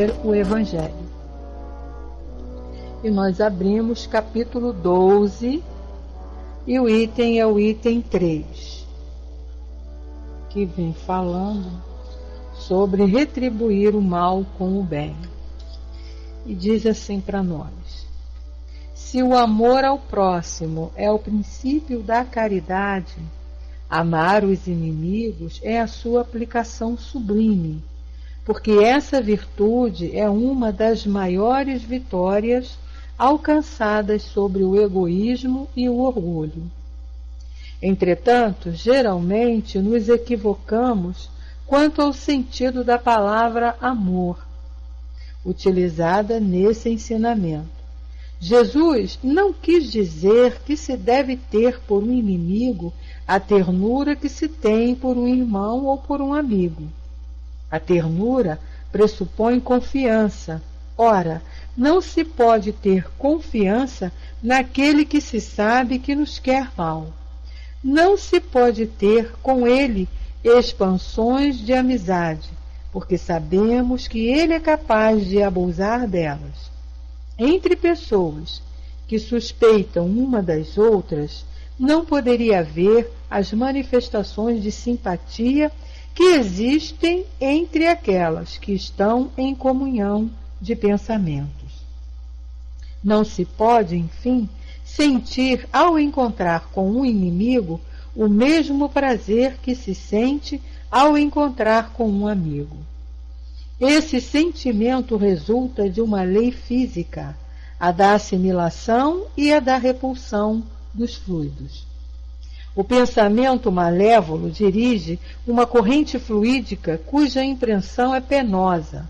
viver o Evangelho. E nós abrimos capítulo 12 e o item é o item 3, que vem falando sobre retribuir o mal com o bem. E diz assim para nós: se o amor ao próximo é o princípio da caridade, amar os inimigos é a sua aplicação sublime, porque essa virtude é uma das maiores vitórias alcançadas sobre o egoísmo e o orgulho. Entretanto, geralmente nos equivocamos quanto ao sentido da palavra amor, utilizada nesse ensinamento. Jesus não quis dizer que se deve ter por um inimigo a ternura que se tem por um irmão ou por um amigo. A ternura pressupõe confiança. Ora, não se pode ter confiança naquele que se sabe que nos quer mal. Não se pode ter com ele expansões de amizade, porque sabemos que ele é capaz de abusar delas. Entre pessoas que suspeitam uma das outras, não poderia haver as manifestações de simpatia que existem entre aquelas que estão em comunhão de pensamentos. Não se pode, enfim, sentir ao encontrar com um inimigo o mesmo prazer que se sente ao encontrar com um amigo. Esse sentimento resulta de uma lei física, a da assimilação e a da repulsão dos fluidos. O pensamento malévolo dirige uma corrente fluídica cuja impressão é penosa.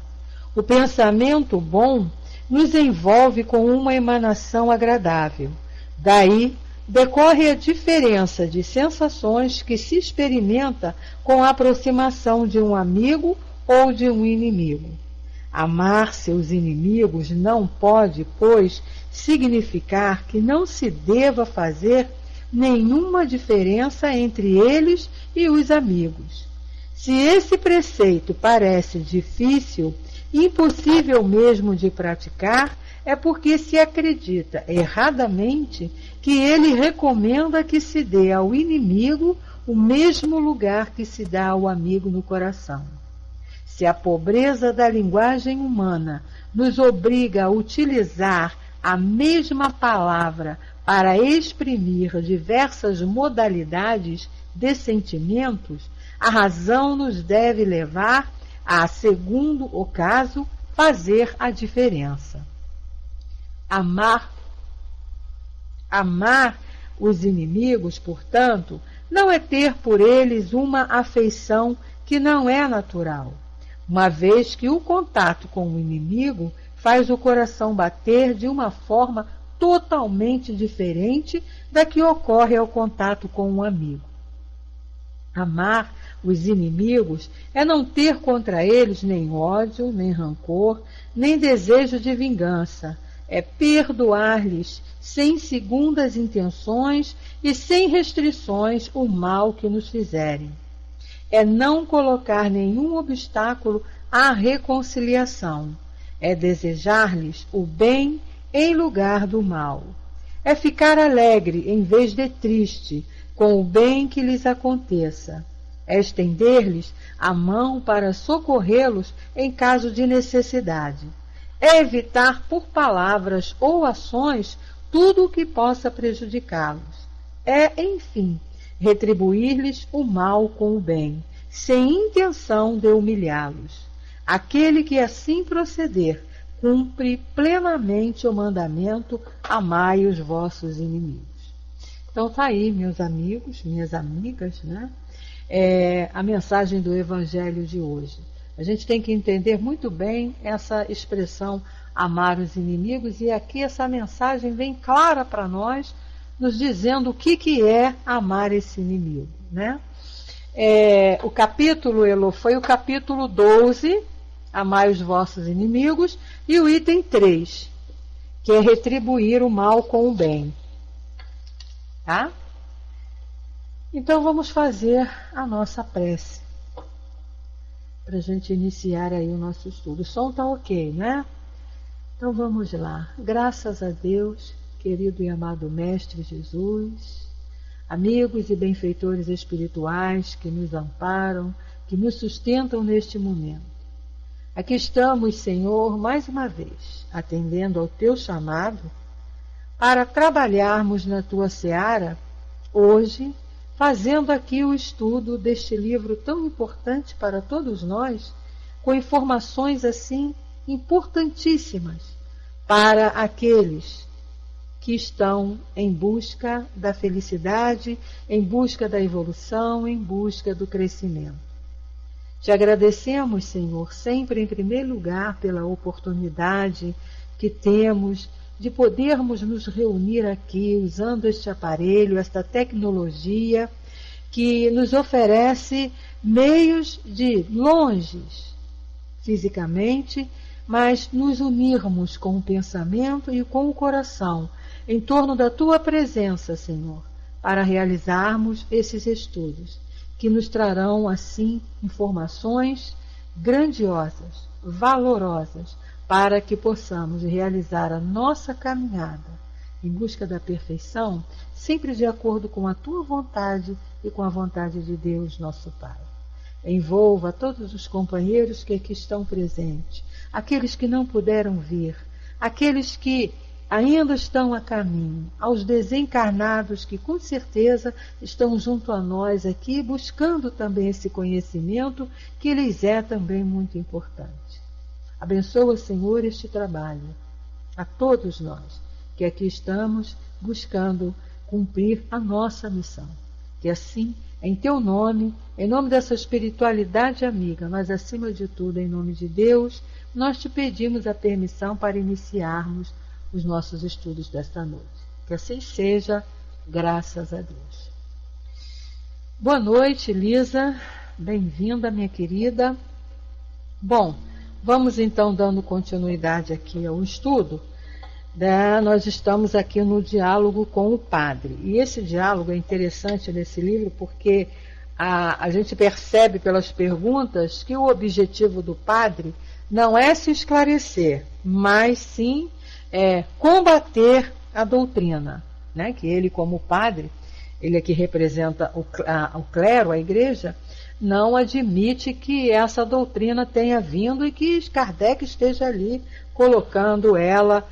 O pensamento bom nos envolve com uma emanação agradável. Daí decorre a diferença de sensações que se experimenta com a aproximação de um amigo ou de um inimigo. Amar seus inimigos não pode, pois, significar que não se deva fazer nenhuma diferença entre eles e os amigos. Se esse preceito parece difícil, impossível mesmo de praticar, é porque se acredita erradamente que ele recomenda que se dê ao inimigo o mesmo lugar que se dá ao amigo no coração. Se a pobreza da linguagem humana nos obriga a utilizar a mesma palavra para exprimir diversas modalidades de sentimentos, a razão nos deve levar a, segundo o caso, fazer a diferença. Amar os inimigos, portanto, não é ter por eles uma afeição que não é natural, uma vez que o contato com o inimigo faz o coração bater de uma forma totalmente diferente da que ocorre ao contato com um amigo. Amar os inimigos é não ter contra eles nem ódio, nem rancor, nem desejo de vingança. É perdoar-lhes sem segundas intenções e sem restrições o mal que nos fizerem. É não colocar nenhum obstáculo à reconciliação. É desejar-lhes o bem em lugar do mal. É ficar alegre em vez de triste com o bem que lhes aconteça. É estender-lhes a mão para socorrê-los em caso de necessidade. É evitar por palavras ou ações tudo o que possa prejudicá-los. É, enfim, retribuir-lhes o mal com o bem, sem intenção de humilhá-los. Aquele que assim proceder cumpre plenamente o mandamento: amai os vossos inimigos. Então está aí, meus amigos, minhas amigas, né? A mensagem do Evangelho de hoje. A gente tem que entender muito bem essa expressão amar os inimigos, e aqui essa mensagem vem clara para nós, nos dizendo o que é amar esse inimigo, né? O capítulo, Elô, foi o capítulo 12, amai os vossos inimigos, e o item 3, que é retribuir o mal com o bem. Tá? Então vamos fazer a nossa prece. para a gente iniciar aí o nosso estudo. O som está ok, né? Então vamos lá. Graças a Deus, querido e amado Mestre Jesus, amigos e benfeitores espirituais que nos amparam, que nos sustentam neste momento. Aqui estamos, Senhor, mais uma vez, atendendo ao Teu chamado, para trabalharmos na Tua seara, hoje, fazendo aqui o estudo deste livro tão importante para todos nós, com informações assim importantíssimas para aqueles que estão em busca da felicidade, em busca da evolução, em busca do crescimento. Te agradecemos, Senhor, sempre em primeiro lugar pela oportunidade que temos de podermos nos reunir aqui usando este aparelho, esta tecnologia que nos oferece meios de longes fisicamente, mas nos unirmos com o pensamento e com o coração em torno da Tua presença, Senhor, para realizarmos esses estudos, que nos trarão, assim, informações grandiosas, valorosas, para que possamos realizar a nossa caminhada em busca da perfeição, sempre de acordo com a Tua vontade e com a vontade de Deus, nosso Pai. Envolva todos os companheiros que aqui estão presentes, aqueles que não puderam vir, aqueles que ainda estão a caminho, aos desencarnados que com certeza estão junto a nós aqui, buscando também esse conhecimento que lhes é também muito importante. Abençoa, Senhor, este trabalho, a todos nós que aqui estamos buscando cumprir a nossa missão. Que assim, em Teu nome, em nome dessa espiritualidade amiga, mas acima de tudo, em nome de Deus, nós Te pedimos a permissão para iniciarmos os nossos estudos desta noite. Que assim seja, graças a Deus. Boa noite, Lisa. Bem-vinda, minha querida. Bom, vamos então dando continuidade aqui ao estudo. Nós estamos aqui no diálogo com o padre. E esse diálogo é interessante nesse livro porque a gente percebe pelas perguntas que o objetivo do padre não é se esclarecer, mas sim combater a doutrina, né? Que ele, como padre, ele aqui representa o clero, a igreja, não admite que essa doutrina tenha vindo e que Kardec esteja ali colocando ela,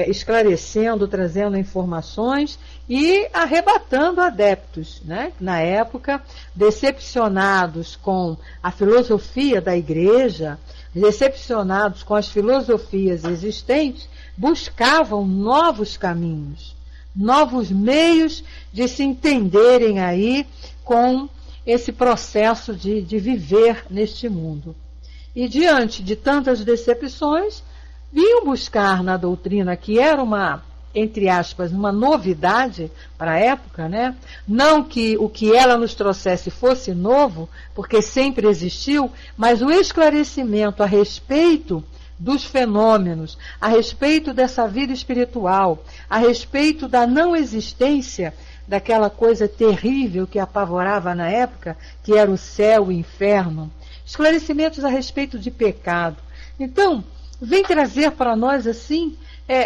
esclarecendo, trazendo informações e arrebatando adeptos, né? Na época, decepcionados com a filosofia da igreja, decepcionados com as filosofias existentes, buscavam novos caminhos, novos meios de se entenderem aí com esse processo de viver neste mundo. E diante de tantas decepções, vinham buscar na doutrina, que era uma, entre aspas, uma novidade para a época, né? Não que o que ela nos trouxesse fosse novo, porque sempre existiu, mas o esclarecimento a respeito dos fenômenos, a respeito dessa vida espiritual, a respeito da não existência daquela coisa terrível que apavorava na época, que era o céu e o inferno, esclarecimentos a respeito de pecado. Então, vem trazer para nós, assim,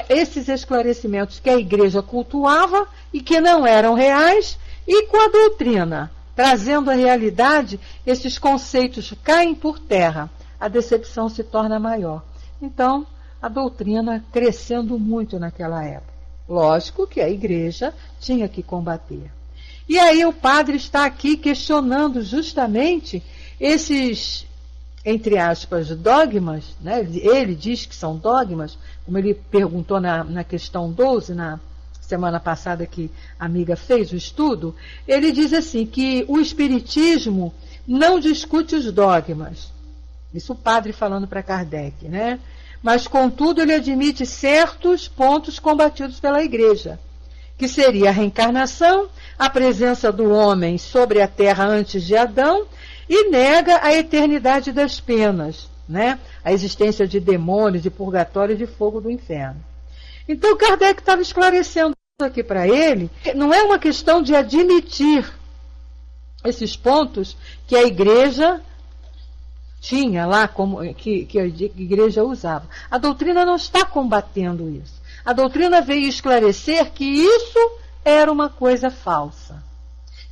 esses esclarecimentos que a igreja cultuava e que não eram reais, e com a doutrina, trazendo a realidade, esses conceitos caem por terra, a decepção se torna maior. Então, a doutrina crescendo muito naquela época. Lógico que a igreja tinha que combater. E aí o padre está aqui questionando justamente esses, entre aspas, dogmas, né? Ele diz que são dogmas, como ele perguntou na questão 12, na semana passada que a amiga fez o estudo, ele diz assim, que o Espiritismo não discute os dogmas. Isso o padre falando para Kardec, né? Mas, contudo, ele admite certos pontos combatidos pela igreja, que seria a reencarnação, a presença do homem sobre a terra antes de Adão, e nega a eternidade das penas, né? A existência de demônios, de purgatório e de fogo do inferno. Então, Kardec estava esclarecendo aqui para ele, não é uma questão de admitir esses pontos que a igreja tinha lá, que a igreja usava. A doutrina não está combatendo isso. A doutrina veio esclarecer que isso era uma coisa falsa.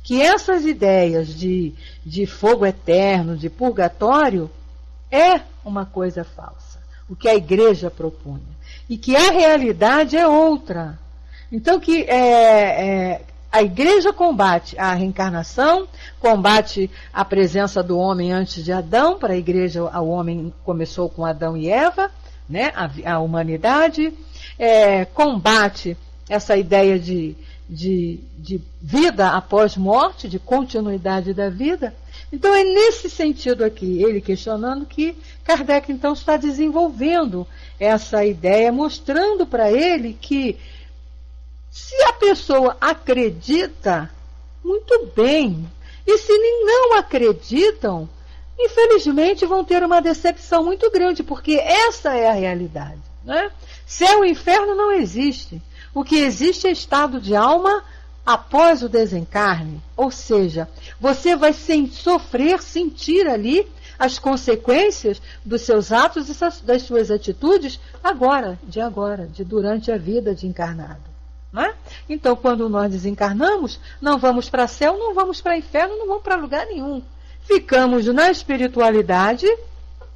Que essas ideias de fogo eterno, de purgatório, é uma coisa falsa. O que a igreja propunha. E que a realidade é outra. Então que a igreja combate a reencarnação, combate a presença do homem antes de Adão. Para a igreja, o homem começou com Adão e Eva, né? A humanidade. Combate essa ideia de vida após morte, de continuidade da vida. Então é nesse sentido aqui, ele questionando, que Kardec então está desenvolvendo essa ideia, mostrando para ele que se a pessoa acredita, muito bem, e se não acreditam, infelizmente vão ter uma decepção muito grande, porque essa é a realidade, né? Céu e inferno não existe. O que existe é estado de alma após o desencarne. Ou seja, você vai sofrer, sentir ali as consequências dos seus atos e das suas atitudes agora, de durante a vida de encarnado. Não é? Então, quando nós desencarnamos, não vamos para céu, não vamos para inferno, não vamos para lugar nenhum. Ficamos na espiritualidade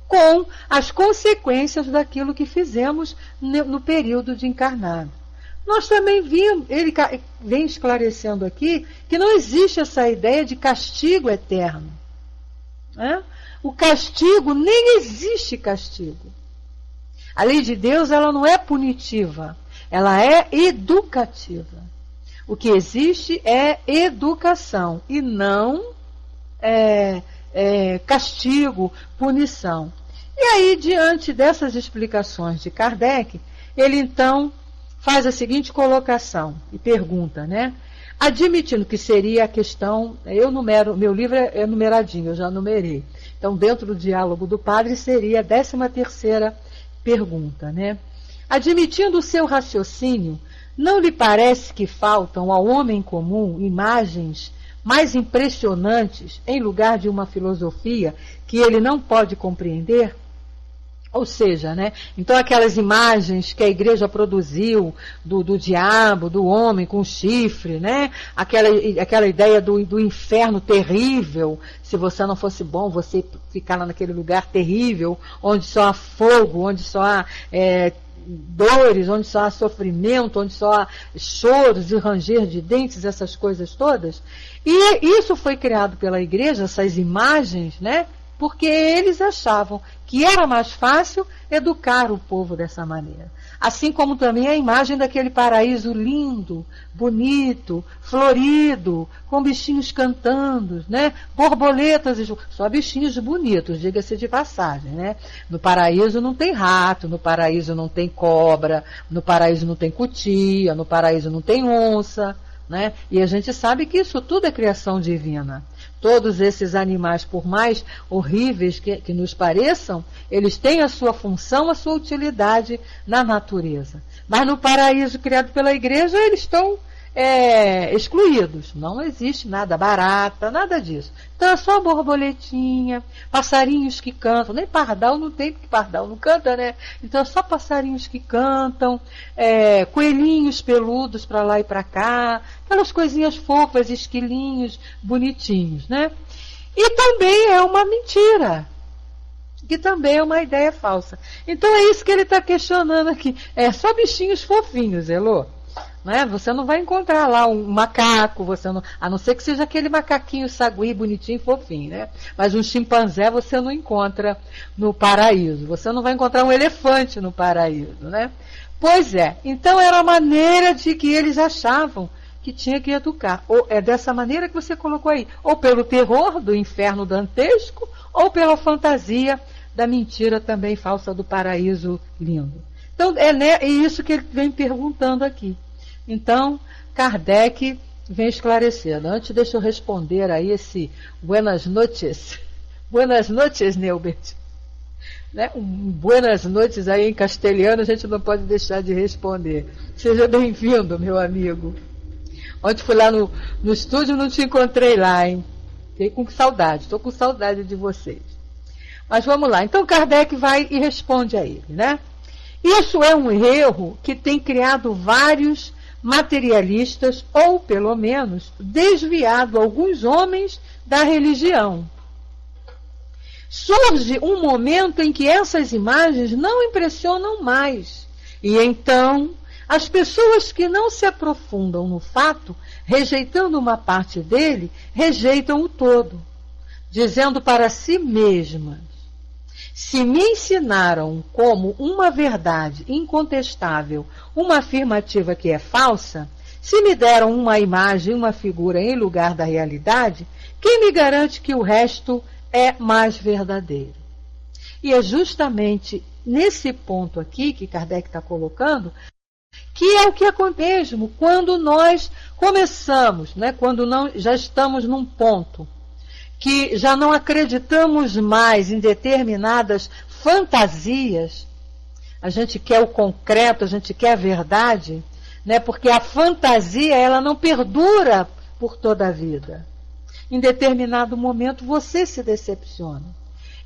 com as consequências daquilo que fizemos no período de encarnado. Nós também vimos, ele vem esclarecendo aqui, que não existe essa ideia de castigo eterno. Né? O castigo, nem existe castigo. A lei de Deus, ela não é punitiva, ela é educativa. O que existe é educação e não castigo, punição. E aí, diante dessas explicações de Kardec, ele então faz a seguinte colocação e pergunta, né? Admitindo que seria a questão, meu livro é numeradinho, eu já numerei. Então, dentro do diálogo do padre, seria a 13ª pergunta, né? Admitindo o seu raciocínio, não lhe parece que faltam ao homem comum imagens mais impressionantes em lugar de uma filosofia que ele não pode compreender? Ou seja, né? Então aquelas imagens que a igreja produziu do diabo, do homem com chifre, né? Aquela ideia do inferno terrível, se você não fosse bom, você ficar lá naquele lugar terrível, onde só há fogo, onde só há dores, onde só há sofrimento, onde só há choros e ranger de dentes, essas coisas todas. E isso foi criado pela igreja, essas imagens, né? Porque eles achavam que era mais fácil educar o povo dessa maneira. Assim como também a imagem daquele paraíso lindo, bonito, florido, com bichinhos cantando, né? Borboletas, só bichinhos bonitos, diga-se de passagem, né? No paraíso não tem rato, no paraíso não tem cobra, no paraíso não tem cutia, no paraíso não tem onça, né? E a gente sabe que isso tudo é criação divina. Todos esses animais, por mais horríveis que nos pareçam, eles têm a sua função, a sua utilidade na natureza. Mas no paraíso criado pela igreja, eles estão excluídos. Não existe nada, barata, nada disso. Então é só borboletinha, passarinhos que cantam. Nem pardal não tem, porque pardal não canta, né? Então é só passarinhos que cantam, coelhinhos peludos para lá e para cá, aquelas coisinhas fofas, esquilinhos, bonitinhos, né? E também é uma mentira, que também é uma ideia falsa. Então é isso que ele está questionando aqui. É só bichinhos fofinhos, Elô. Né? Você não vai encontrar lá um macaco, a não ser que seja aquele macaquinho sagui, bonitinho, fofinho, né? Mas um chimpanzé você não encontra no paraíso. Você não vai encontrar um elefante no paraíso, né? Pois é. Então era a maneira de que eles achavam que tinha que educar. Ou é dessa maneira que você colocou aí. Ou pelo terror do inferno dantesco, ou pela fantasia da mentira também falsa do paraíso lindo. Então é isso que ele vem perguntando aqui. Então, Kardec vem esclarecendo. Antes, deixa eu responder aí esse buenas noches. Buenas noches, Neubert. Né? Buenas noches aí em castelhano, a gente não pode deixar de responder. Seja bem-vindo, meu amigo. Ontem fui lá no estúdio, não te encontrei lá, hein? Fiquei com saudade, estou com saudade de vocês. Mas vamos lá. Então Kardec vai e responde a ele, né? Isso é um erro que tem criado vários materialistas, ou pelo menos desviado alguns homens da religião. Surge um momento em que essas imagens não impressionam mais. E então, as pessoas que não se aprofundam no fato, rejeitando uma parte dele, rejeitam o todo, dizendo para si mesmas: se me ensinaram como uma verdade incontestável uma afirmativa que é falsa, se me deram uma imagem, uma figura em lugar da realidade, quem me garante que o resto é mais verdadeiro? E é justamente nesse ponto aqui que Kardec está colocando, que é o que acontece mesmo quando nós começamos, né, quando já estamos num ponto que já não acreditamos mais em determinadas fantasias. A gente quer o concreto, a gente quer a verdade, né? Porque a fantasia, ela não perdura por toda a vida. Em determinado momento você se decepciona.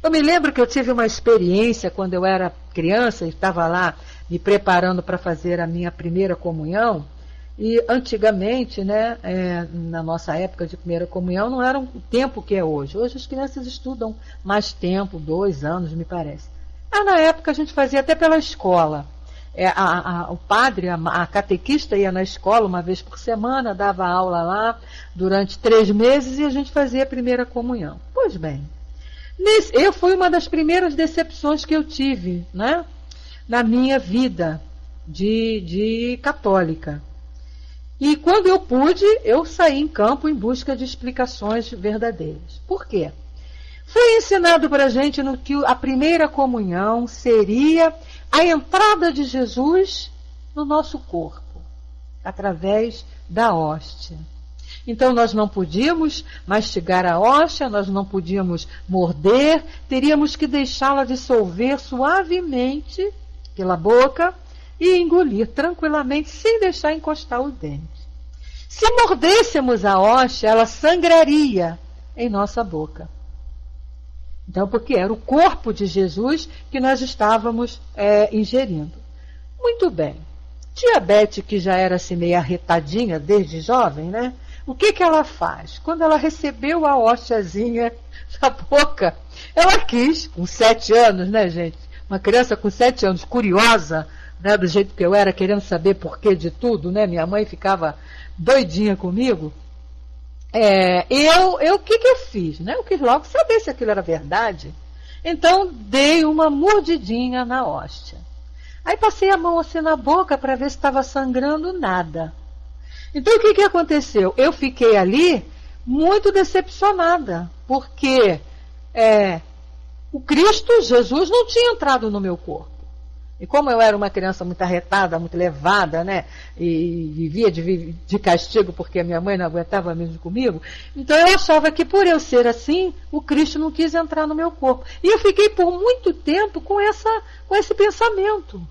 Eu me lembro que eu tive uma experiência quando eu era criança, e estava lá me preparando para fazer a minha primeira comunhão. E antigamente, né, na nossa época de primeira comunhão, não era o tempo que é hoje. Hoje as crianças estudam mais tempo, 2 anos, me parece. Mas na época a gente fazia até pela escola. O padre, a catequista ia na escola uma vez por semana, dava aula lá durante 3 meses e a gente fazia a primeira comunhão. Pois bem, foi uma das primeiras decepções que eu tive, né, na minha vida de católica. E quando eu pude, eu saí em campo em busca de explicações verdadeiras. Por quê? Foi ensinado para a gente que a primeira comunhão seria a entrada de Jesus no nosso corpo, através da hóstia. Então nós não podíamos mastigar a hóstia, nós não podíamos morder, teríamos que deixá-la dissolver suavemente pela boca e engolir tranquilamente, sem deixar encostar os dentes. Se mordêssemos a hóstia, ela sangraria em nossa boca. Então, porque era o corpo de Jesus que nós estávamos ingerindo. Muito bem. Tia Bete, que já era assim meio arretadinha desde jovem, né? O que ela faz? Quando ela recebeu a hóstiazinha na boca, ela quis, com 7 anos, né, gente? Uma criança com 7 anos, curiosa, né, do jeito que eu era, querendo saber porquê de tudo, né? Minha mãe ficava doidinha comigo. O que eu fiz, né? Eu quis logo saber se aquilo era verdade. Então dei uma mordidinha na hóstia. Aí passei a mão assim na boca para ver se estava sangrando, nada. Então o que aconteceu? Eu fiquei ali muito decepcionada, porque o Cristo, Jesus, não tinha entrado no meu corpo. E como eu era uma criança muito arretada, muito levada, né, e vivia de castigo porque a minha mãe não aguentava mesmo comigo, então eu achava que por eu ser assim, o Cristo não quis entrar no meu corpo. E eu fiquei por muito tempo com esse pensamento.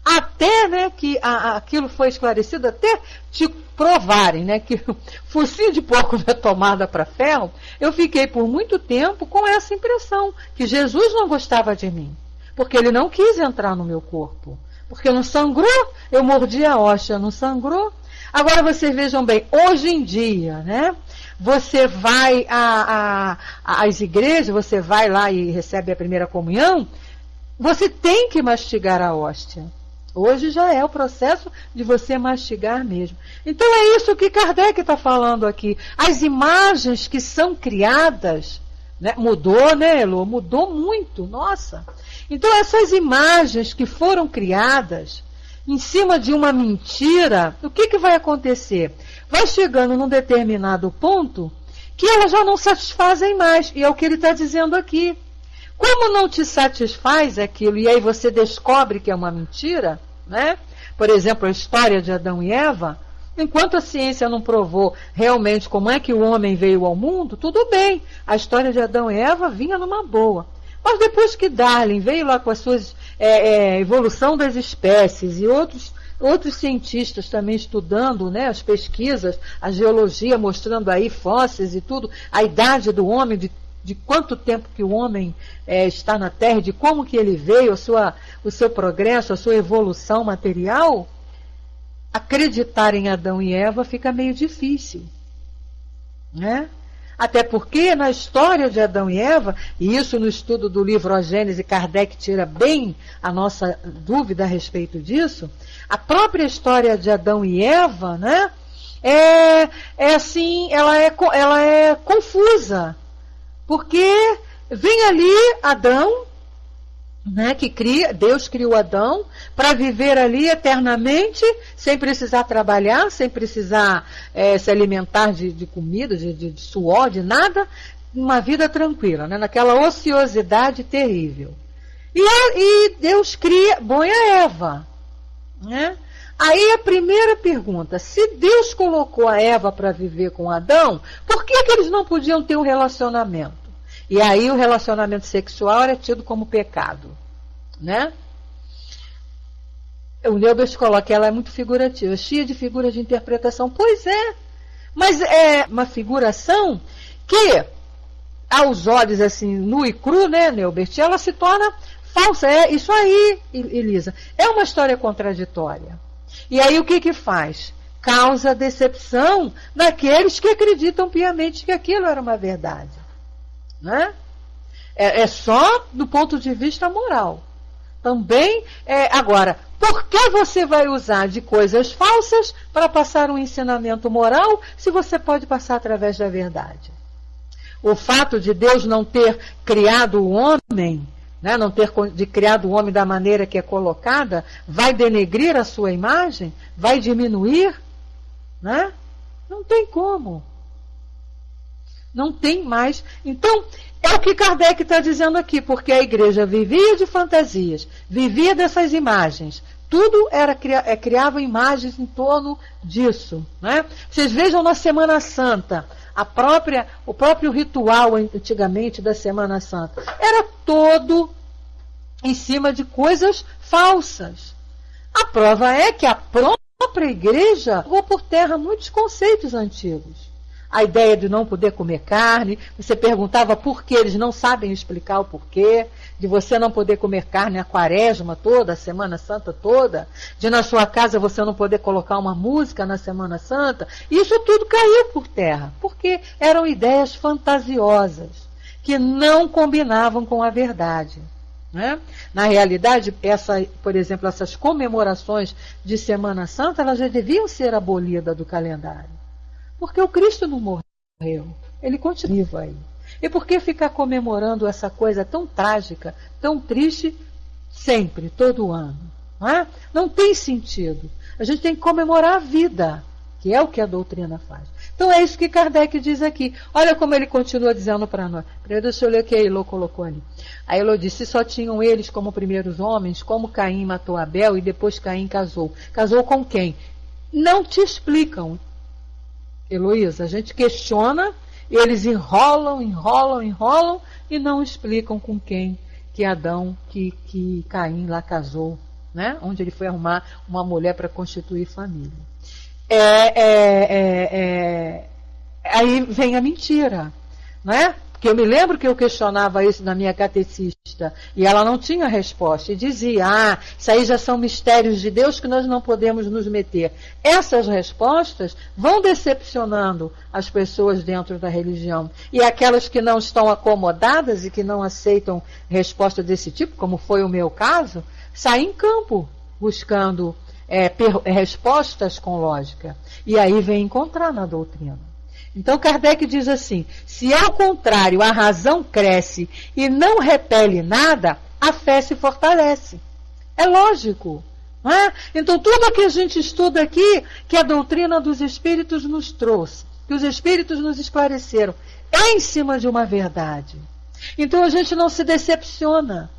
Até, né, que aquilo foi esclarecido, até te provarem, né, que o focinho de porco não é tomada para ferro, eu fiquei por muito tempo com essa impressão, que Jesus não gostava de mim. Porque ele não quis entrar no meu corpo. Porque não sangrou, eu mordi a hóstia, não sangrou. Agora vocês vejam bem, hoje em dia, né? Você vai às igrejas, você vai lá e recebe a primeira comunhão, você tem que mastigar a hóstia. Hoje já é o processo de você mastigar mesmo. Então é isso que Kardec está falando aqui. As imagens que são criadas, né? Mudou, né, Elô? Mudou muito, nossa. Então essas imagens que foram criadas em cima de uma mentira, o que vai acontecer? Vai chegando num determinado ponto que elas já não satisfazem mais. E é o que ele está dizendo aqui. Como não te satisfaz aquilo, e aí você descobre que é uma mentira, né? Por exemplo, a história de Adão e Eva, enquanto a ciência não provou realmente como é que o homem veio ao mundo, tudo bem. A história de Adão e Eva vinha numa boa. Mas depois que Darwin veio lá com as suas evolução das espécies e outros cientistas também estudando, né, as pesquisas, a geologia mostrando aí fósseis e tudo, a idade do homem de de quanto tempo que o homem está na Terra, de como que ele veio, o seu progresso, a sua evolução material, acreditar em Adão e Eva fica meio difícil, né? Até porque na história de Adão e Eva, e isso no estudo do livro A Gênese, Kardec tira bem a nossa dúvida a respeito disso, a própria história de Adão e Eva, né, ela é confusa, porque vem ali Adão, né, Deus criou Adão para viver ali eternamente, sem precisar trabalhar, sem precisar se alimentar de comida, de suor, de nada, uma vida tranquila, né, naquela ociosidade terrível. E Deus põe a Eva, né? Aí a primeira pergunta, se Deus colocou a Eva para viver com Adão, por que eles não podiam ter um relacionamento? E aí o relacionamento sexual era tido como pecado, né? O Neubert coloca que ela é muito figurativa, cheia de figuras de interpretação. Pois é, mas é uma figuração que, aos olhos assim, nu e cru, né, Neubert, ela se torna falsa. É isso aí, Elisa. É uma história contraditória. E aí o que faz? Causa decepção naqueles que acreditam piamente que aquilo era uma verdade, né? É só do ponto de vista moral. Também, agora, por que você vai usar de coisas falsas para passar um ensinamento moral, se você pode passar através da verdade? O fato de Deus não ter criado o homem, né, não ter criado o homem da maneira que é colocada, vai denegrir a sua imagem? Vai diminuir? Né? Não tem como. Não tem mais. Então, é o que Kardec está dizendo aqui, porque a igreja vivia de fantasias, vivia dessas imagens. Tudo criava imagens em torno disso, né? Vocês vejam na Semana Santa, o próprio ritual antigamente da Semana Santa era todo em cima de coisas falsas. A prova é que a própria igreja jogou por terra muitos conceitos antigos. A ideia de não poder comer carne, você perguntava por que, eles não sabem explicar o porquê, de você não poder comer carne a quaresma toda, a Semana Santa toda, de na sua casa você não poder colocar uma música na Semana Santa. Isso tudo caiu por terra, porque eram ideias fantasiosas, que não combinavam com a verdade, né? Na realidade, por exemplo, essas comemorações de Semana Santa, elas já deviam ser abolidas do calendário. Porque o Cristo não morreu, ele continua vivo aí. E por que ficar comemorando essa coisa tão trágica, tão triste, sempre, todo ano? Não é? Não tem sentido. A gente tem que comemorar a vida, que é o que a doutrina faz. Então é isso que Kardec diz aqui. Olha como ele continua dizendo para nós. Primeiro deixa eu ler o que a Elô colocou ali. A Elô disse, só tinham eles como primeiros homens, como Caim matou Abel e depois Caim casou. Casou com quem? Não te explicam. Heloísa, a gente questiona, eles enrolam e não explicam com quem que Adão, que Caim lá casou, né? Onde ele foi arrumar uma mulher para constituir família. Aí vem a mentira, né? Porque eu me lembro que eu questionava isso na minha catecista e ela não tinha resposta e dizia, isso aí já são mistérios de Deus que nós não podemos nos meter. Essas respostas vão decepcionando as pessoas dentro da religião. E aquelas que não estão acomodadas e que não aceitam resposta desse tipo, como foi o meu caso, saem em campo buscando respostas com lógica. E aí vem encontrar na doutrina. Então Kardec diz assim, se ao contrário a razão cresce e não repele nada, a fé se fortalece. É lógico. Não é? Então tudo o que a gente estuda aqui, que a doutrina dos Espíritos nos trouxe, que os Espíritos nos esclareceram, é em cima de uma verdade. Então a gente não se decepciona.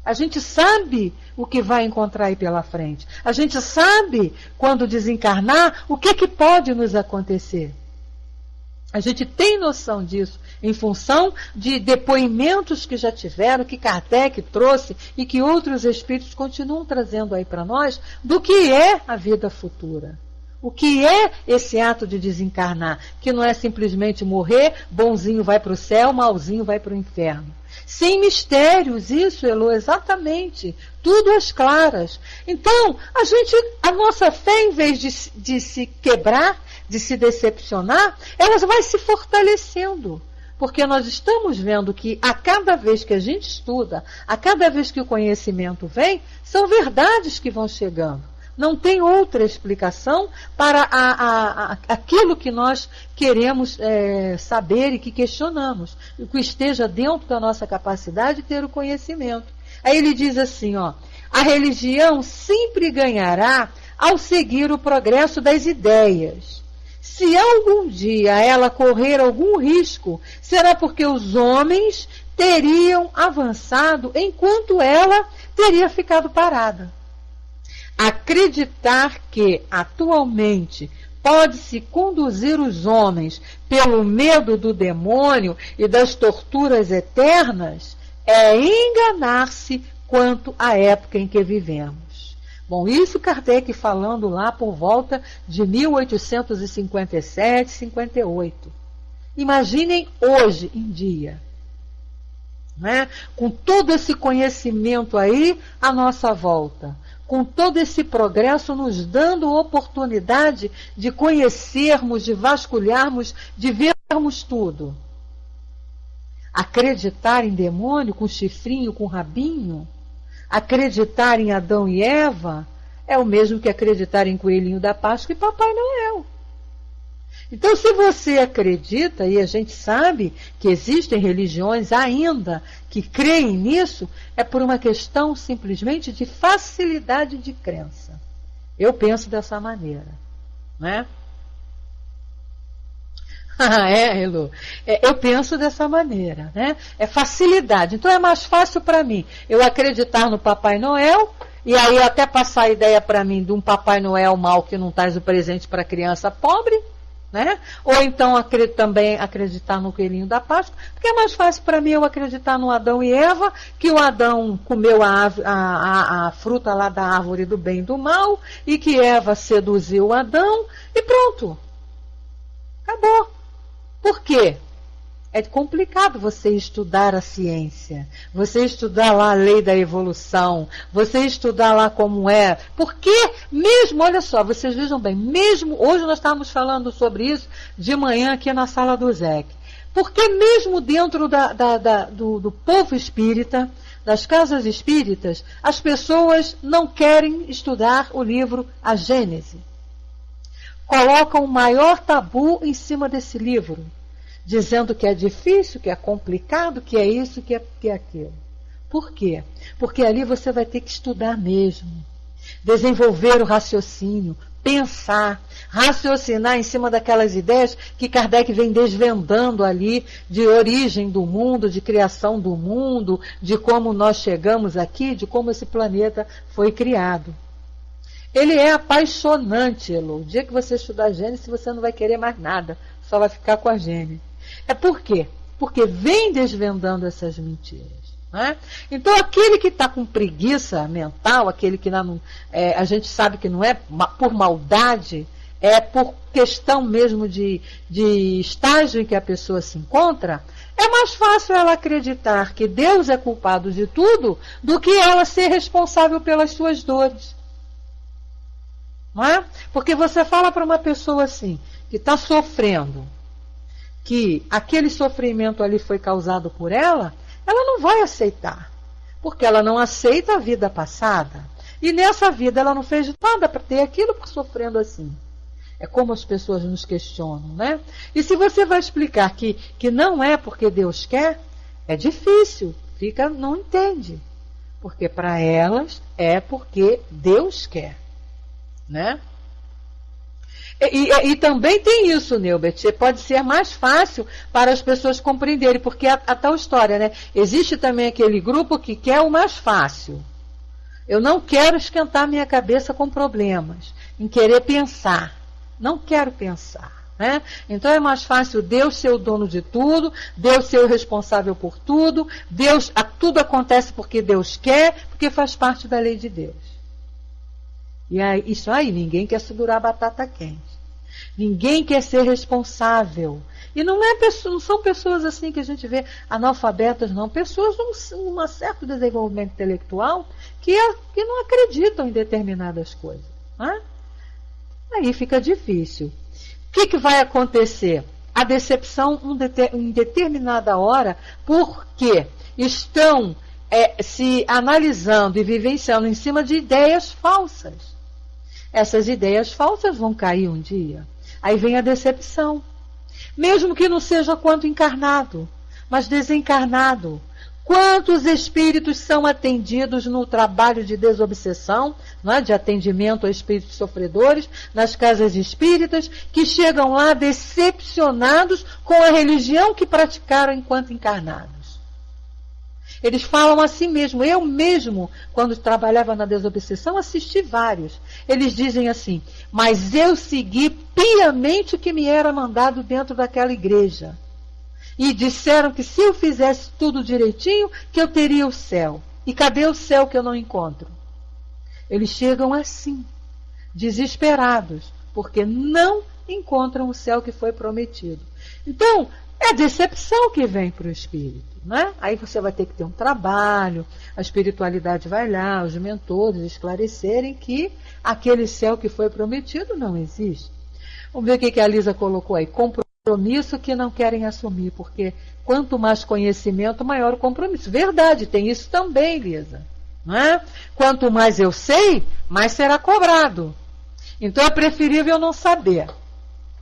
A gente sabe o que vai encontrar aí pela frente. A gente sabe, quando desencarnar, o que pode nos acontecer. A gente tem noção disso em função de depoimentos que já tiveram, que Kardec trouxe e que outros espíritos continuam trazendo aí para nós, do que é a vida futura. O que é esse ato de desencarnar? Que não é simplesmente morrer, bonzinho vai para o céu, malzinho vai para o inferno. Sem mistérios, isso, Elô, exatamente. Tudo às claras. Então, a nossa fé, em vez de se quebrar, de se decepcionar, ela vai se fortalecendo. Porque nós estamos vendo que a cada vez que a gente estuda, a cada vez que o conhecimento vem, são verdades que vão chegando. Não tem outra explicação para aquilo que nós queremos saber e que questionamos. E que esteja dentro da nossa capacidade de ter o conhecimento. Aí ele diz assim, ó, a religião sempre ganhará ao seguir o progresso das ideias. Se algum dia ela correr algum risco, será porque os homens teriam avançado enquanto ela teria ficado parada. Acreditar que, atualmente, pode-se conduzir os homens pelo medo do demônio e das torturas eternas é enganar-se quanto à época em que vivemos. Bom, isso Kardec falando lá por volta de 1857, 58. Imaginem hoje em dia, né? Com todo esse conhecimento aí à nossa volta, com todo esse progresso nos dando oportunidade de conhecermos, de vasculharmos, de vermos tudo. Acreditar em demônio com chifrinho, com rabinho, acreditar em Adão e Eva, é o mesmo que acreditar em Coelhinho da Páscoa e Papai Noel. Então, se você acredita, e a gente sabe que existem religiões ainda que creem nisso, é por uma questão simplesmente de facilidade de crença. Eu penso dessa maneira, né? Elô. Eu penso dessa maneira, né? É facilidade. Então é mais fácil para mim eu acreditar no Papai Noel, e aí até passar a ideia para mim de um Papai Noel mau que não traz o presente para a criança pobre, né? Ou então também acreditar no Coelhinho da Páscoa, porque é mais fácil para mim eu acreditar no Adão e Eva, que o Adão comeu a fruta lá da árvore do bem e do mal, e que Eva seduziu o Adão, e pronto. Acabou. Por quê? É complicado você estudar a ciência, você estudar lá a lei da evolução, você estudar lá como é. Porque mesmo, olha só, vocês vejam bem, mesmo hoje nós estávamos falando sobre isso de manhã aqui na sala do ZEC. Porque mesmo dentro do povo espírita, das casas espíritas, as pessoas não querem estudar o livro A Gênese. Colocam o maior tabu em cima desse livro, dizendo que é difícil, que é complicado, que é isso, que é aquilo. Por quê? Porque ali você vai ter que estudar mesmo, desenvolver o raciocínio, pensar, raciocinar em cima daquelas ideias que Kardec vem desvendando ali, de origem do mundo, de criação do mundo, de como nós chegamos aqui, de como esse planeta foi criado. Ele é apaixonante, Elô. O dia que você estudar a Gênesis, você não vai querer mais nada, só vai ficar com a Gênesis. É por quê? Porque vem desvendando essas mentiras. Né? Então, aquele que está com preguiça mental, aquele que não, a gente sabe que não é por maldade, é por questão mesmo de estágio em que a pessoa se encontra, é mais fácil ela acreditar que Deus é culpado de tudo do que ela ser responsável pelas suas dores. Não é? Porque você fala para uma pessoa assim, que está sofrendo, que aquele sofrimento ali foi causado por ela não vai aceitar, porque ela não aceita a vida passada, e nessa vida ela não fez nada para ter aquilo por sofrendo assim. É como as pessoas nos questionam, né? E se você vai explicar que não é porque Deus quer, é difícil, não entende, porque para elas é porque Deus quer, né? E também tem isso, Neubert, pode ser mais fácil para as pessoas compreenderem, porque a tal história, né? Existe também aquele grupo que quer o mais fácil. Eu não quero esquentar minha cabeça com problemas, em querer pensar. Não quero pensar, né? Então é mais fácil Deus ser o dono de tudo, Deus ser o responsável por tudo, tudo acontece porque Deus quer, porque faz parte da lei de Deus. E aí, isso aí, ninguém quer segurar a batata quente. Ninguém quer ser responsável. E não são pessoas assim que a gente vê analfabetas, não. Pessoas num certo desenvolvimento intelectual que não acreditam em determinadas coisas. Né? Aí fica difícil. O que vai acontecer? A decepção em determinada hora, porque estão se analisando e vivenciando em cima de ideias falsas. Essas ideias falsas vão cair um dia. Aí vem a decepção. Mesmo que não seja quanto encarnado, mas desencarnado. Quantos espíritos são atendidos no trabalho de desobsessão, não é? De atendimento a espíritos sofredores, nas casas espíritas, que chegam lá decepcionados com a religião que praticaram enquanto encarnados. Eles falam assim mesmo. Eu mesmo, quando trabalhava na desobsessão, assisti vários. Eles dizem assim: mas eu segui piamente o que me era mandado dentro daquela igreja. E disseram que se eu fizesse tudo direitinho, que eu teria o céu. E cadê o céu que eu não encontro? Eles chegam assim, desesperados, porque não encontram o céu que foi prometido. Então, é a decepção que vem para o espírito. Né? Aí você vai ter que ter um trabalho, a espiritualidade vai lá, os mentores esclarecerem que aquele céu que foi prometido não existe. Vamos ver o que a Lisa colocou aí. Compromisso que não querem assumir, porque quanto mais conhecimento, maior o compromisso. Verdade, tem isso também, Lisa. Não é? Quanto mais eu sei, mais será cobrado. Então é preferível não saber.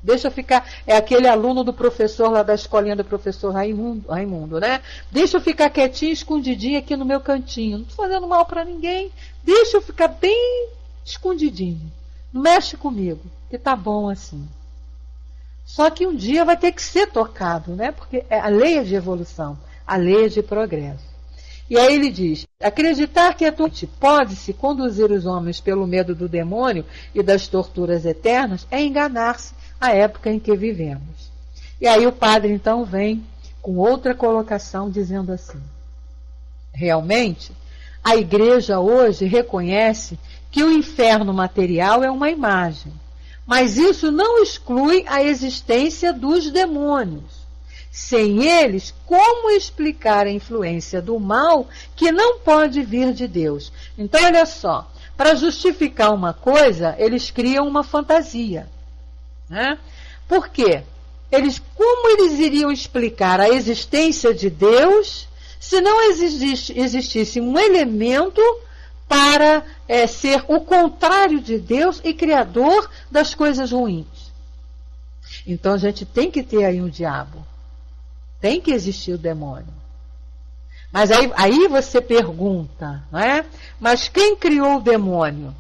Deixa eu ficar, é aquele aluno do professor lá da escolinha do professor Raimundo, né? Deixa eu ficar quietinho, escondidinho aqui no meu cantinho. Não estou fazendo mal para ninguém. Deixa eu ficar bem escondidinho. Não mexe comigo, que tá bom assim. Só que um dia vai ter que ser tocado, né? Porque a lei é de evolução, a lei é de progresso. E aí ele diz: acreditar que a tortura pode-se conduzir os homens pelo medo do demônio e das torturas eternas é enganar-se a época em que vivemos. E aí o padre então vem com outra colocação dizendo assim: realmente a igreja hoje reconhece que o inferno material é uma imagem, mas isso não exclui a existência dos demônios. Sem eles, como explicar a influência do mal que não pode vir de Deus? Então olha só, para justificar uma eles criam uma fantasia. Né? Por quê? Como eles iriam explicar a existência de Deus se não existisse um elemento para ser o contrário de Deus e criador das coisas ruins? Então a gente tem que ter aí um diabo. Tem que existir o demônio. Mas aí você pergunta, não é? Mas quem criou o demônio?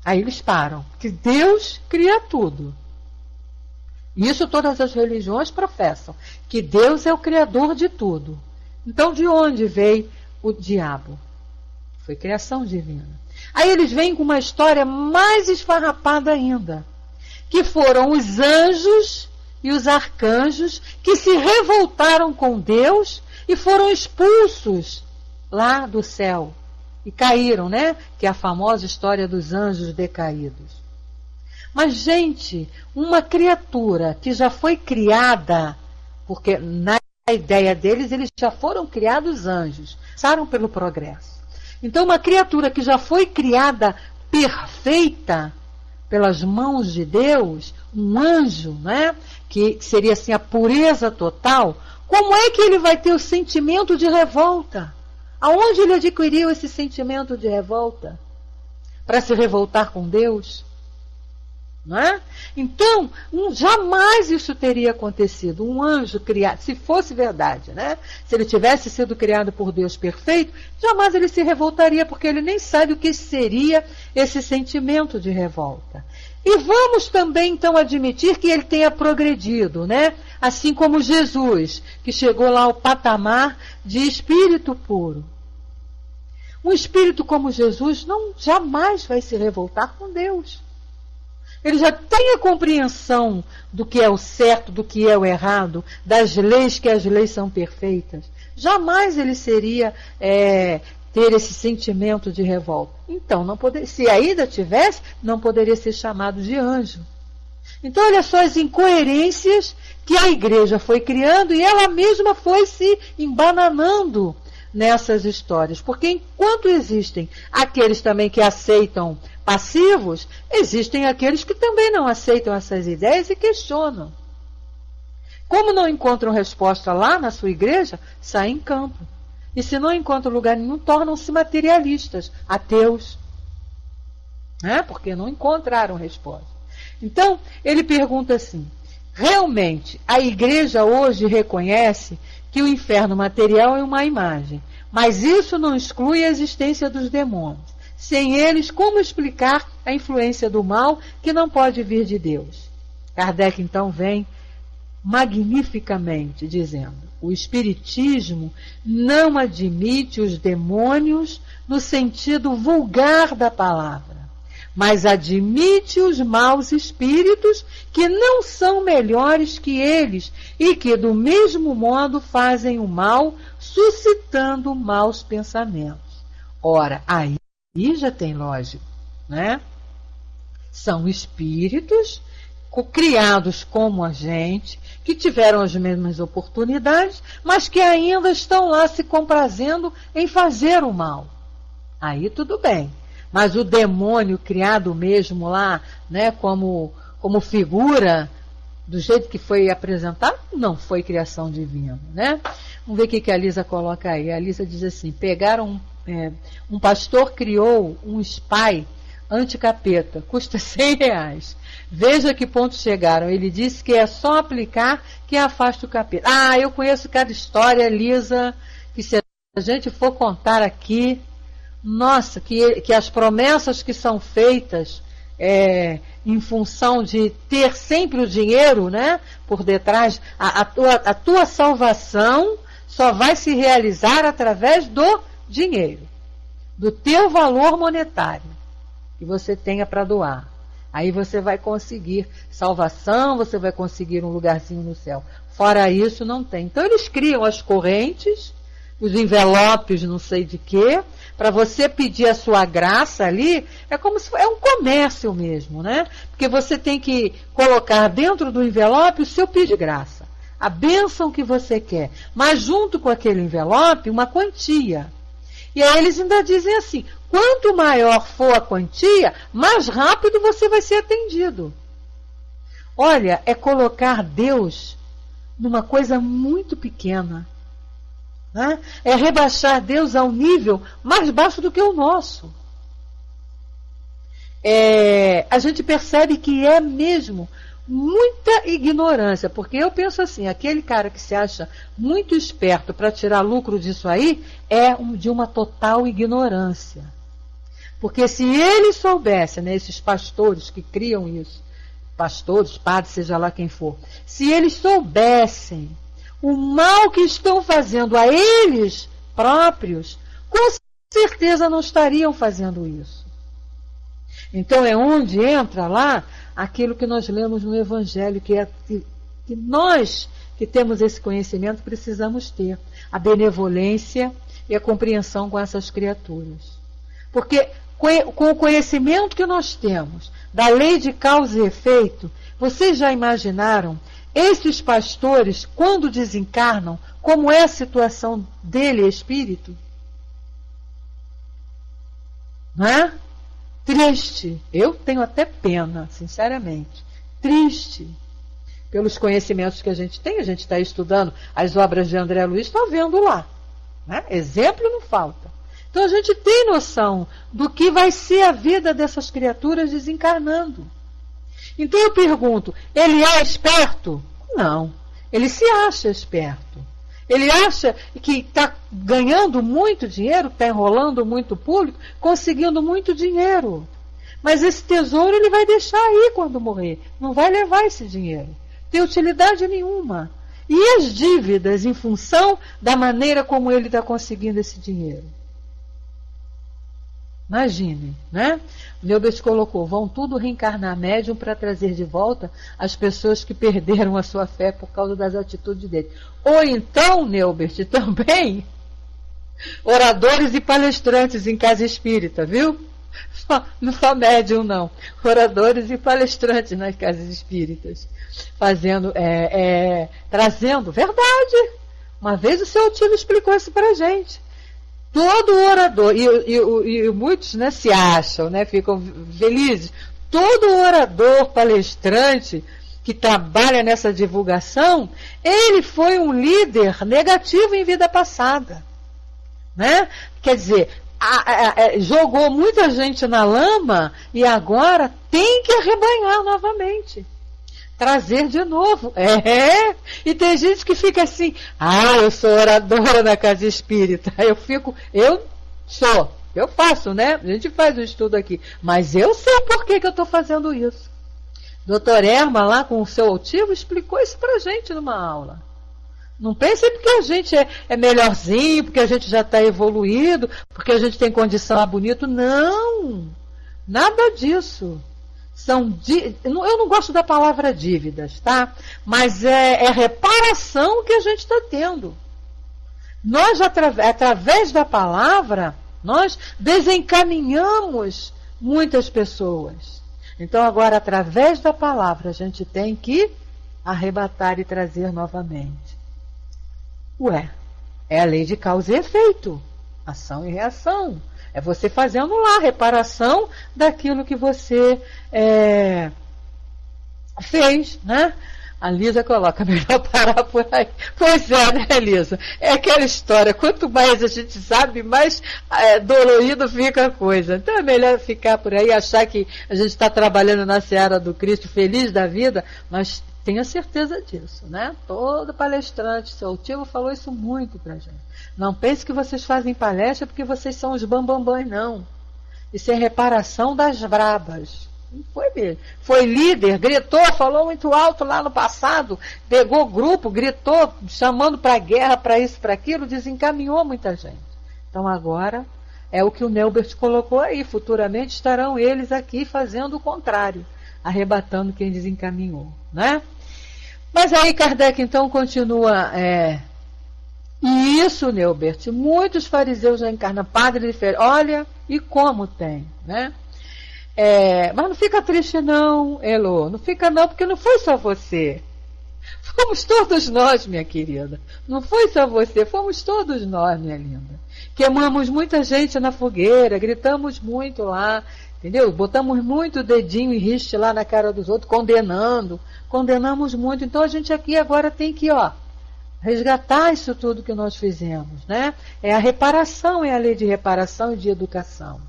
Aí eles param, que Deus cria tudo. Isso todas as religiões professam, que Deus é o criador de tudo. Então de onde veio o diabo? Foi criação divina. Aí eles vêm com uma história mais esfarrapada ainda, que foram os anjos e os arcanjos que se revoltaram com Deus e foram expulsos lá do céu. E caíram, né? Que é a famosa história dos anjos decaídos. Mas, gente, uma criatura que já foi criada, porque na ideia deles, eles já foram criados anjos, passaram pelo progresso. Então, uma criatura que já foi criada perfeita pelas mãos de Deus, um anjo, né? Que seria assim a pureza total, como é que ele vai ter o sentimento de revolta? Aonde ele adquiriu esse sentimento de revolta? Para se revoltar com Deus? Não é? Então, jamais isso teria acontecido. Um anjo criado, se fosse verdade, né? Se ele tivesse sido criado por Deus perfeito, jamais ele se revoltaria, porque ele nem sabe o que seria esse sentimento de revolta. E vamos também, então, admitir que ele tenha progredido, né? Assim como Jesus, que chegou lá ao patamar de espírito puro. Um espírito como Jesus jamais vai se revoltar com Deus. Ele já tem a compreensão do que é o certo, do que é o errado, das leis, que as leis são perfeitas. Jamais ele ter esse sentimento de revolta. Então, não poderia, se ainda tivesse, não poderia ser chamado de anjo. Então, olha só as incoerências que a igreja foi criando e ela mesma foi se embananando nessas histórias. Porque enquanto existem aqueles também que aceitam passivos, existem aqueles que também não aceitam essas ideias e questionam. Como não encontram resposta lá na sua igreja, saem em campo. E se não encontram lugar nenhum, tornam-se materialistas, ateus. Porque não encontraram resposta. Então, ele pergunta assim, realmente, a igreja hoje reconhece que o inferno material é uma imagem, mas isso não exclui a existência dos demônios. Sem eles, como explicar a influência do mal que não pode vir de Deus? Kardec, então, vem magnificamente dizendo, o Espiritismo não admite os demônios no sentido vulgar da palavra, mas admite os maus espíritos que não são melhores que eles e que do mesmo modo fazem o mal, suscitando maus pensamentos. Ora, aí já tem lógico, né? São espíritos criados como a gente, que tiveram as mesmas oportunidades, mas que ainda estão lá se comprazendo em fazer o mal. Aí tudo bem. Mas o demônio criado mesmo lá, né, como figura, do jeito que foi apresentado, não foi criação divina, né? Vamos ver o que a Lisa coloca aí. A Lisa diz assim, pegaram um pastor criou um spy anti-capeta, custa R$100. Veja que ponto chegaram. Ele disse que é só aplicar que afasta o capeta. Eu conheço cada história, Lisa, que se a gente for contar aqui, nossa, que as promessas que são feitas em função de ter sempre o dinheiro, né, por detrás, a tua salvação só vai se realizar através do dinheiro, do teu valor monetário que você tenha para doar. Aí você vai conseguir salvação, você vai conseguir um lugarzinho no céu. Fora isso, não tem. Então, eles criam as correntes, os envelopes, não sei de quê, para você pedir a sua graça ali, é como se é um comércio mesmo, né? Porque você tem que colocar dentro do envelope o seu pedido de graça, a bênção que você quer, mas junto com aquele envelope, uma quantia. E aí eles ainda dizem assim, quanto maior for a quantia, mais rápido você vai ser atendido. Olha, é colocar Deus numa coisa muito pequena. Né? É rebaixar Deus ao nível mais baixo do que o nosso. A gente percebe que é mesmo muita ignorância, porque eu penso assim, aquele cara que se acha muito esperto para tirar lucro disso aí, é de uma total ignorância. Porque se eles soubessem, né, esses pastores que criam isso, pastores, padres, seja lá quem for, se eles soubessem o mal que estão fazendo a eles próprios, com certeza não estariam fazendo isso. Então é onde entra lá aquilo que nós lemos no Evangelho, que nós que temos esse conhecimento precisamos ter, a benevolência e a compreensão com essas criaturas. Porque com o conhecimento que nós temos da lei de causa e efeito, vocês já imaginaram esses pastores, quando desencarnam, como é a situação dele, espírito? Não é? Triste. Eu tenho até pena, sinceramente. Triste. Pelos conhecimentos que a gente tem, a gente está estudando as obras de André Luiz, está vendo lá. Né? Exemplo não falta. Então a gente tem noção do que vai ser a vida dessas criaturas desencarnando. Então eu pergunto, ele é esperto? Não. Ele se acha esperto. Ele acha que está ganhando muito dinheiro, está enrolando muito público, conseguindo muito dinheiro. Mas esse tesouro ele vai deixar aí quando morrer. Não vai levar esse dinheiro. Tem utilidade nenhuma. E as dívidas em função da maneira como ele está conseguindo esse dinheiro? Imagine, né? O Neubert colocou, vão tudo reencarnar médium para trazer de volta as pessoas que perderam a sua fé por causa das atitudes dele. Ou então, Neubert, também Oradores e palestrantes em casa espírita, viu? Não só médium, não. Oradores e palestrantes nas casas espíritas. Fazendo, trazendo verdade. Uma vez o seu Altivo explicou isso pra gente. Todo orador, e muitos, né, se acham, né, ficam felizes. Todo orador, palestrante que trabalha nessa divulgação, ele foi um líder negativo em vida passada. Né? Quer dizer, jogou muita gente na lama e agora tem que arrebanhar novamente. Trazer de novo. E tem gente que fica assim, eu sou oradora na casa espírita. Eu faço, né? A gente faz o estudo aqui. Mas eu sei por que eu estou fazendo isso. Doutor Erma, lá com o seu Altivo, explicou isso pra gente numa aula. Não pense porque a gente é melhorzinho, porque a gente já está evoluído, porque a gente tem condição bonito. Não! Nada disso. Eu não gosto da palavra dívidas, tá? Mas é reparação que a gente está tendo. Nós, através da palavra, nós desencaminhamos muitas pessoas. Então, agora, através da palavra, a gente tem que arrebatar e trazer novamente. É a lei de causa e efeito. Ação e reação. É você fazendo lá a reparação daquilo que você fez, né? A Lisa coloca, melhor parar por aí. Pois é, né, Lisa? É aquela história, quanto mais a gente sabe, mais dolorido fica a coisa. Então é melhor ficar por aí, achar que a gente está trabalhando na seara do Cristo, feliz da vida, mas tenha certeza disso, né? Todo palestrante, seu Altivo falou isso muito pra gente. Não pense que vocês fazem palestra porque vocês são os bambambãs, não. Isso é reparação das brabas. Não foi mesmo. Foi líder, gritou, falou muito alto lá no passado, pegou grupo, gritou, chamando para guerra, para isso, para aquilo, desencaminhou muita gente. Então agora é o que o Neubert colocou aí. Futuramente estarão eles aqui fazendo o contrário, arrebatando quem desencaminhou, né? Mas aí Kardec então continua. E isso, Neubert, muitos fariseus já encarnam padre de fé. Olha, e como tem, né? Mas não fica triste não, Elô. Não fica não, porque não foi só você. Fomos todos nós, minha querida. Não foi só você, fomos todos nós, minha linda. Queimamos muita gente na fogueira, gritamos muito lá, entendeu? Botamos muito dedinho e riste lá na cara dos outros, condenamos muito. Então a gente aqui agora tem que, resgatar isso tudo que nós fizemos, né? É a reparação, é a lei de reparação e de educação.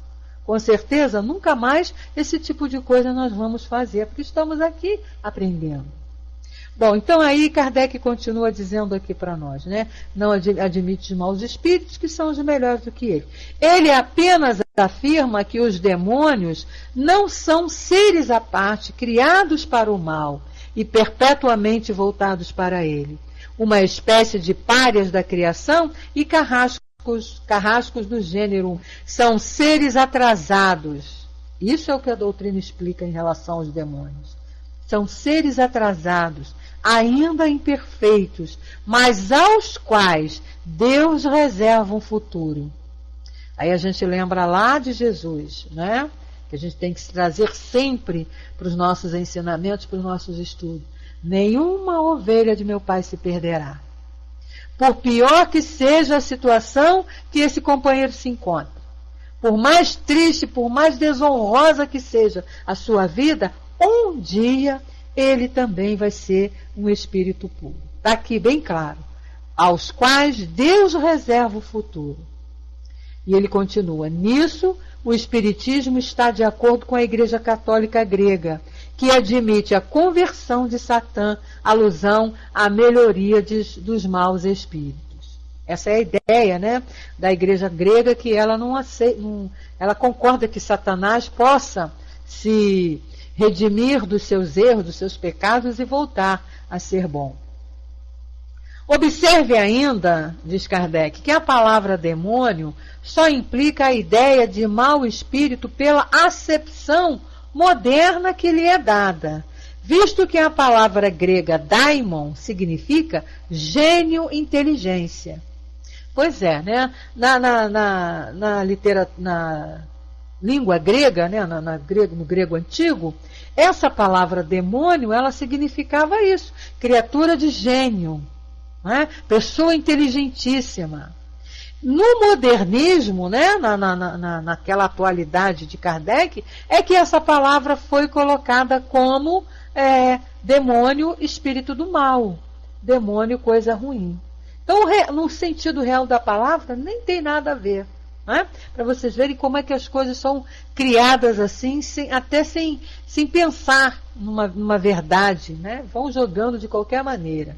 Com certeza, nunca mais esse tipo de coisa nós vamos fazer, porque estamos aqui aprendendo. Bom, então aí Kardec continua dizendo aqui para nós, né? Não admite os maus espíritos, que são os melhores do que ele. Ele apenas afirma que os demônios não são seres à parte, criados para o mal e perpetuamente voltados para ele. Uma espécie de párias da criação e carrascos do gênero. São seres atrasados. Isso é o que a doutrina explica em relação aos demônios. São seres atrasados, ainda imperfeitos, mas aos quais Deus reserva um futuro. Aí a gente lembra lá de Jesus, né? Que a gente tem que se trazer sempre para os nossos ensinamentos, para os nossos estudos. Nenhuma ovelha de meu Pai se perderá. Por pior que seja a situação que esse companheiro se encontra, por mais triste, por mais desonrosa que seja a sua vida, um dia ele também vai ser um espírito puro. Está aqui bem claro. Aos quais Deus reserva o futuro. E ele continua. Nisso, o Espiritismo está de acordo com a Igreja Católica Grega, que admite a conversão de Satã, alusão à melhoria dos maus espíritos. Essa é a ideia, né, da Igreja Grega, que ela não aceita, ela concorda que Satanás possa se redimir dos seus erros, dos seus pecados e voltar a ser bom. Observe ainda, diz Kardec, que a palavra demônio só implica a ideia de mau espírito pela acepção moderna que lhe é dada, visto que a palavra grega daimon significa gênio, inteligência. Pois é, né? Na língua grega, né? No grego antigo, essa palavra demônio, ela significava isso, criatura de gênio, né? Pessoa inteligentíssima. No modernismo, né? Naquela atualidade de Kardec, é que essa palavra foi colocada como demônio, espírito do mal, demônio, coisa ruim. Então, no sentido real da palavra, nem tem nada a ver. Né? Para vocês verem como é que as coisas são criadas assim, até sem pensar numa verdade. Né? Vão jogando de qualquer maneira.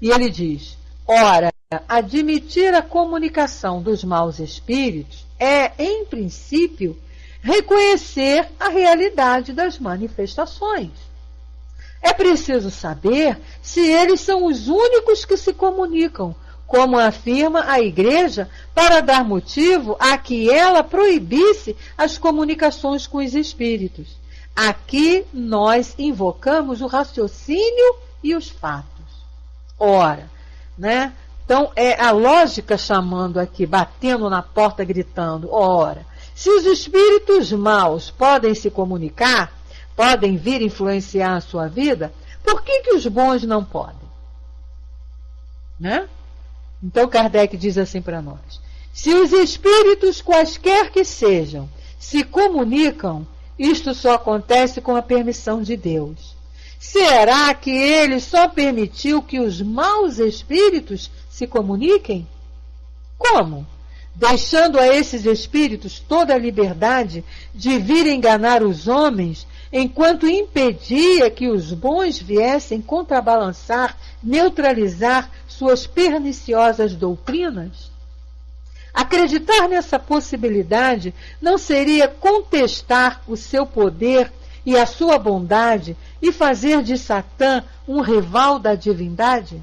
E ele diz, ora, admitir a comunicação dos maus espíritos é, em princípio, reconhecer a realidade das manifestações. É preciso saber se eles são os únicos que se comunicam, como afirma a Igreja, para dar motivo a que ela proibisse as comunicações com os espíritos. Aqui nós invocamos o raciocínio e os fatos. Ora, né? Então é a lógica chamando aqui, batendo na porta, gritando, ora, se os espíritos maus podem se comunicar, podem vir influenciar a sua vida, por que os bons não podem? Né? Então Kardec diz assim para nós, se os espíritos, quaisquer que sejam, se comunicam, isto só acontece com a permissão de Deus. Será que ele só permitiu que os maus espíritos se comuniquem? Como? Deixando a esses espíritos toda a liberdade de vir enganar os homens, enquanto impedia que os bons viessem contrabalançar, neutralizar suas perniciosas doutrinas? Acreditar nessa possibilidade não seria contestar o seu poder e a sua bondade e fazer de Satã um rival da divindade?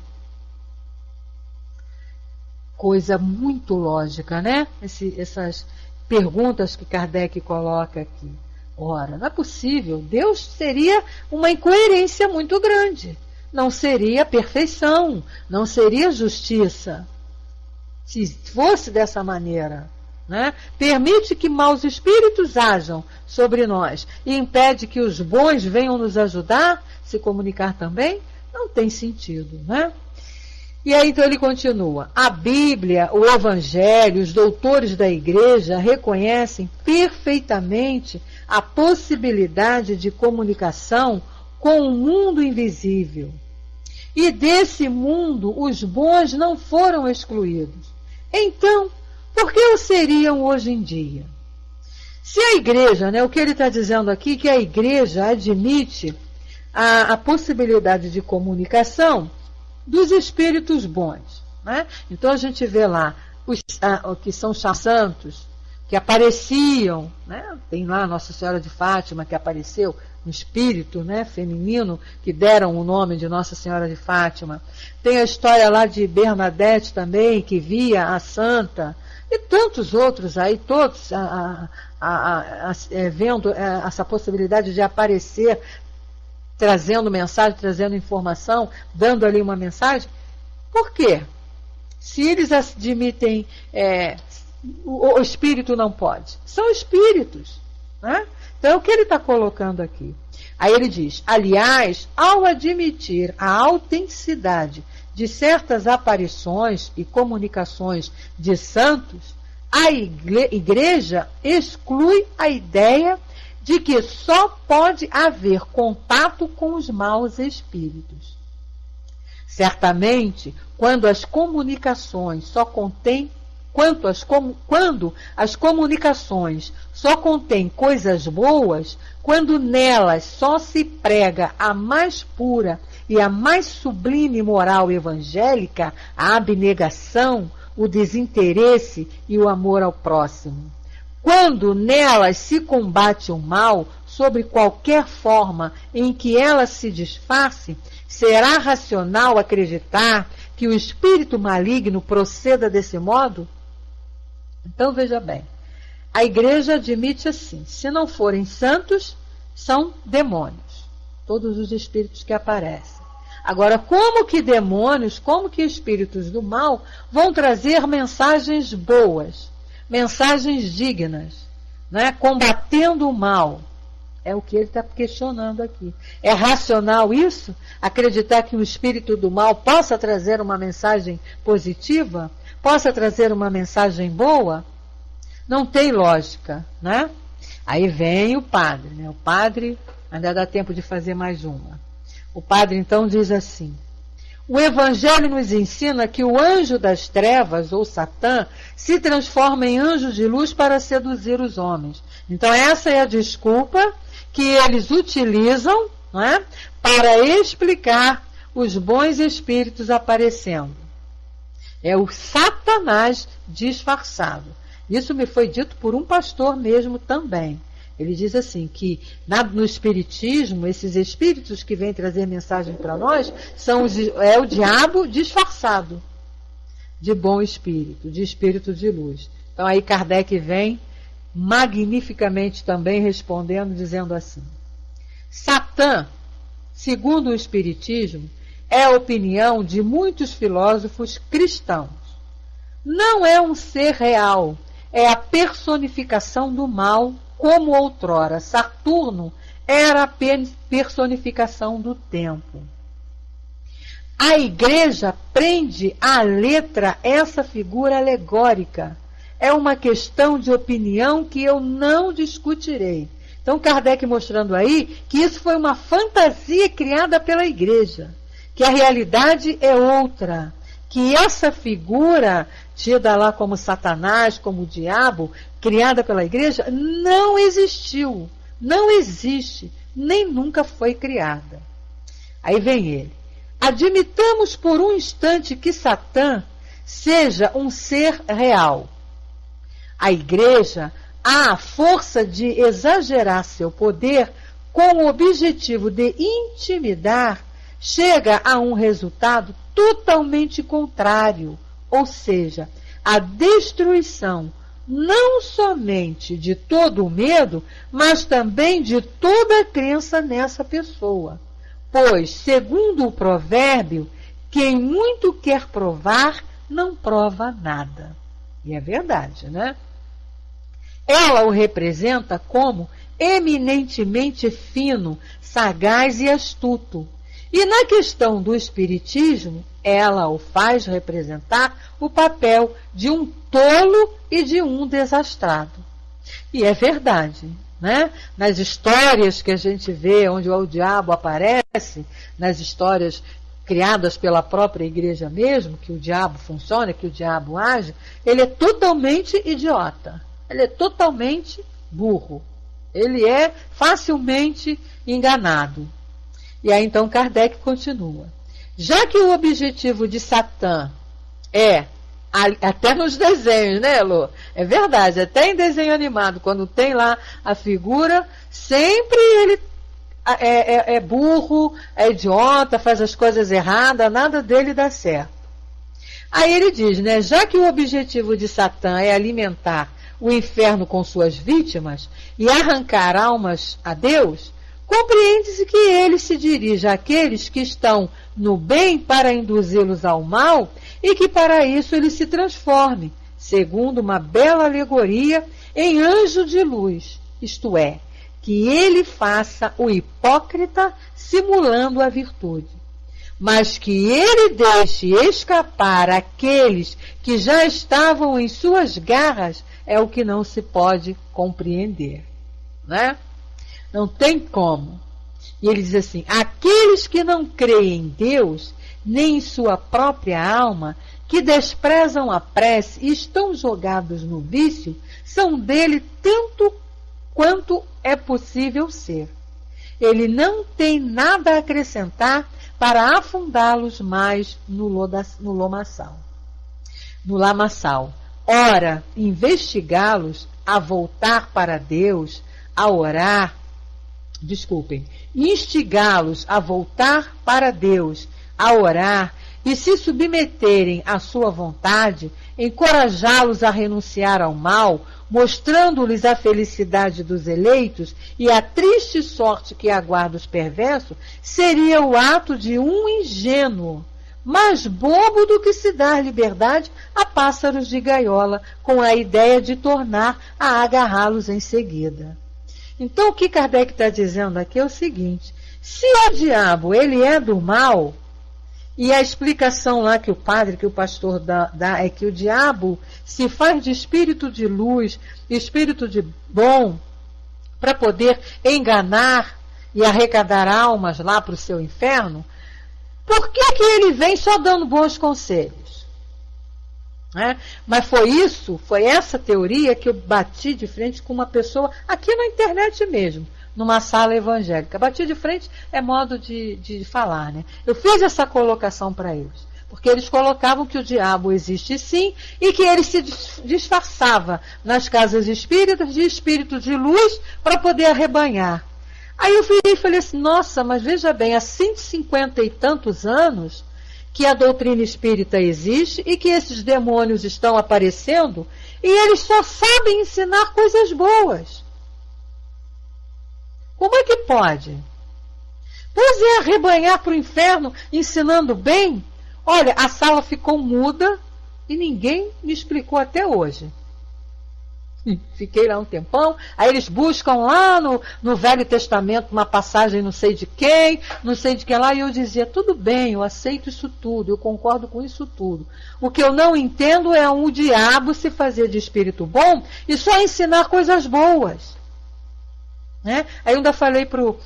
Coisa muito lógica, né? Essas perguntas que Kardec coloca aqui. Ora, não é possível. Deus seria uma incoerência muito grande. Não seria perfeição, não seria justiça. Se fosse dessa maneira, né? Permite que maus espíritos ajam sobre nós e impede que os bons venham nos ajudar, se comunicar também, não tem sentido, né? E aí então ele continua, a Bíblia, o Evangelho, os doutores da Igreja reconhecem perfeitamente a possibilidade de comunicação com o mundo invisível. E desse mundo os bons não foram excluídos. Então, por que o seriam hoje em dia? Se a Igreja, né, o que ele está dizendo aqui, que a Igreja admite a possibilidade de comunicação dos espíritos bons. Né? Então a gente vê lá os que são santos, que apareciam, né? Tem lá Nossa Senhora de Fátima que apareceu no espírito, né, feminino, que deram o nome de Nossa Senhora de Fátima. Tem a história lá de Bernadette também, que via a santa, e tantos outros aí, todos vendo essa possibilidade de aparecer, trazendo mensagem, trazendo informação, dando ali uma mensagem. Por quê? Se eles admitem, o espírito não pode. São espíritos. Né? Então, é o que ele está colocando aqui. Aí ele diz, aliás, ao admitir a autenticidade de certas aparições e comunicações de santos, a Igreja exclui a ideia de que só pode haver contato com os maus espíritos. Certamente, quando as comunicações só contêm coisas boas, quando nelas só se prega a mais pura e a mais sublime moral evangélica, a abnegação, o desinteresse e o amor ao próximo. Quando nelas se combate o mal, sob qualquer forma em que ela se disfarce, será racional acreditar que o espírito maligno proceda desse modo? Então veja bem, a Igreja admite assim, se não forem santos, são demônios, todos os espíritos que aparecem. Agora, como que demônios, como que espíritos do mal vão trazer mensagens boas, mensagens dignas, né? Combatendo o mal? É o que ele está questionando aqui. É racional isso? Acreditar que o espírito do mal possa trazer uma mensagem positiva? Possa trazer uma mensagem boa? Não tem lógica, né? Aí vem o padre, né? O padre, ainda dá tempo de fazer mais uma. O padre então diz assim: o Evangelho nos ensina que o anjo das trevas, ou Satã, se transforma em anjo de luz para seduzir os homens. Então essa é a desculpa que eles utilizam, não é, para explicar os bons espíritos aparecendo. É o Satanás disfarçado. Isso me foi dito por um pastor mesmo também. Ele diz assim, que no espiritismo, esses espíritos que vêm trazer mensagem para nós, é o diabo disfarçado de bom espírito, de espírito de luz. Então aí Kardec vem magnificamente também respondendo, dizendo assim: Satã, segundo o espiritismo, é a opinião de muitos filósofos cristãos. Não é um ser real, é a personificação do mal, como outrora Saturno era a personificação do tempo. A Igreja prende à letra essa figura alegórica. É uma questão de opinião que eu não discutirei. Então Kardec mostrando aí que isso foi uma fantasia criada pela Igreja, que a realidade é outra, que essa figura tida lá como Satanás, como o diabo, criada pela Igreja, não existiu, não existe, nem nunca foi criada. Aí vem ele: admitamos por um instante que Satã seja um ser real. A Igreja há a força de exagerar seu poder com o objetivo de intimidar, chega a um resultado totalmente contrário, ou seja, a destruição não somente de todo o medo, mas também de toda a crença nessa pessoa. Pois, segundo o provérbio, quem muito quer provar, não prova nada. E é verdade, né? Ela o representa como eminentemente fino, sagaz e astuto. E na questão do espiritismo, ela o faz representar o papel de um tolo e de um desastrado. E é verdade, né? Nas histórias que a gente vê, onde o diabo aparece, nas histórias criadas pela própria Igreja mesmo, que o diabo funciona, que o diabo age, ele é totalmente idiota. Ele é totalmente burro. Ele é facilmente enganado. E aí então Kardec continua: já que o objetivo de Satã é, até nos desenhos, né, Elô? É verdade, até em desenho animado, quando tem lá a figura, sempre ele é burro, é idiota, faz as coisas erradas, nada dele dá certo. Aí ele diz, né, já que o objetivo de Satã é alimentar o inferno com suas vítimas e arrancar almas a Deus, compreende-se que ele se dirige àqueles que estão no bem para induzi-los ao mal e que para isso ele se transforme, segundo uma bela alegoria, em anjo de luz, isto é, que ele faça o hipócrita simulando a virtude, mas que ele deixe escapar aqueles que já estavam em suas garras, é o que não se pode compreender, né? Não tem como. E ele diz assim: aqueles que não creem em Deus, nem em sua própria alma, que desprezam a prece e estão jogados no vício, são dele tanto quanto é possível ser. Ele não tem nada a acrescentar para afundá-los mais no lamaçal. Ora, investigá-los a voltar para Deus, a orar, instigá-los a voltar para Deus, a orar e se submeterem à sua vontade, encorajá-los a renunciar ao mal, mostrando-lhes a felicidade dos eleitos e a triste sorte que aguarda os perversos, seria o ato de um ingênuo, mais bobo do que se dar liberdade a pássaros de gaiola, com a ideia de tornar a agarrá-los em seguida. Então, o que Kardec está dizendo aqui é o seguinte: se o diabo ele é do mal, e a explicação lá que o pastor dá é que o diabo se faz de espírito de luz, espírito de bom, para poder enganar e arrecadar almas lá para o seu inferno, por que ele vem só dando bons conselhos? Mas foi essa teoria que eu bati de frente com uma pessoa aqui na internet mesmo, numa sala evangélica. Bati de frente é modo de falar, né? Eu fiz essa colocação para eles, porque eles colocavam que o diabo existe sim e que ele se disfarçava nas casas espíritas de espírito de luz para poder arrebanhar. Aí eu falei assim, nossa, mas veja bem, há 150 e tantos anos que a doutrina espírita existe e que esses demônios estão aparecendo e eles só sabem ensinar coisas boas. Como é que pode? Pois é, arrebanhar para o inferno ensinando bem? Olha, a sala ficou muda e ninguém me explicou até hoje. Fiquei lá um tempão, aí eles buscam lá no Velho Testamento uma passagem não sei de quem lá, e eu dizia, tudo bem, eu aceito isso tudo, eu concordo com isso tudo. O que eu não entendo é um diabo se fazer de espírito bom e só ensinar coisas boas. Aí eu ainda falei pro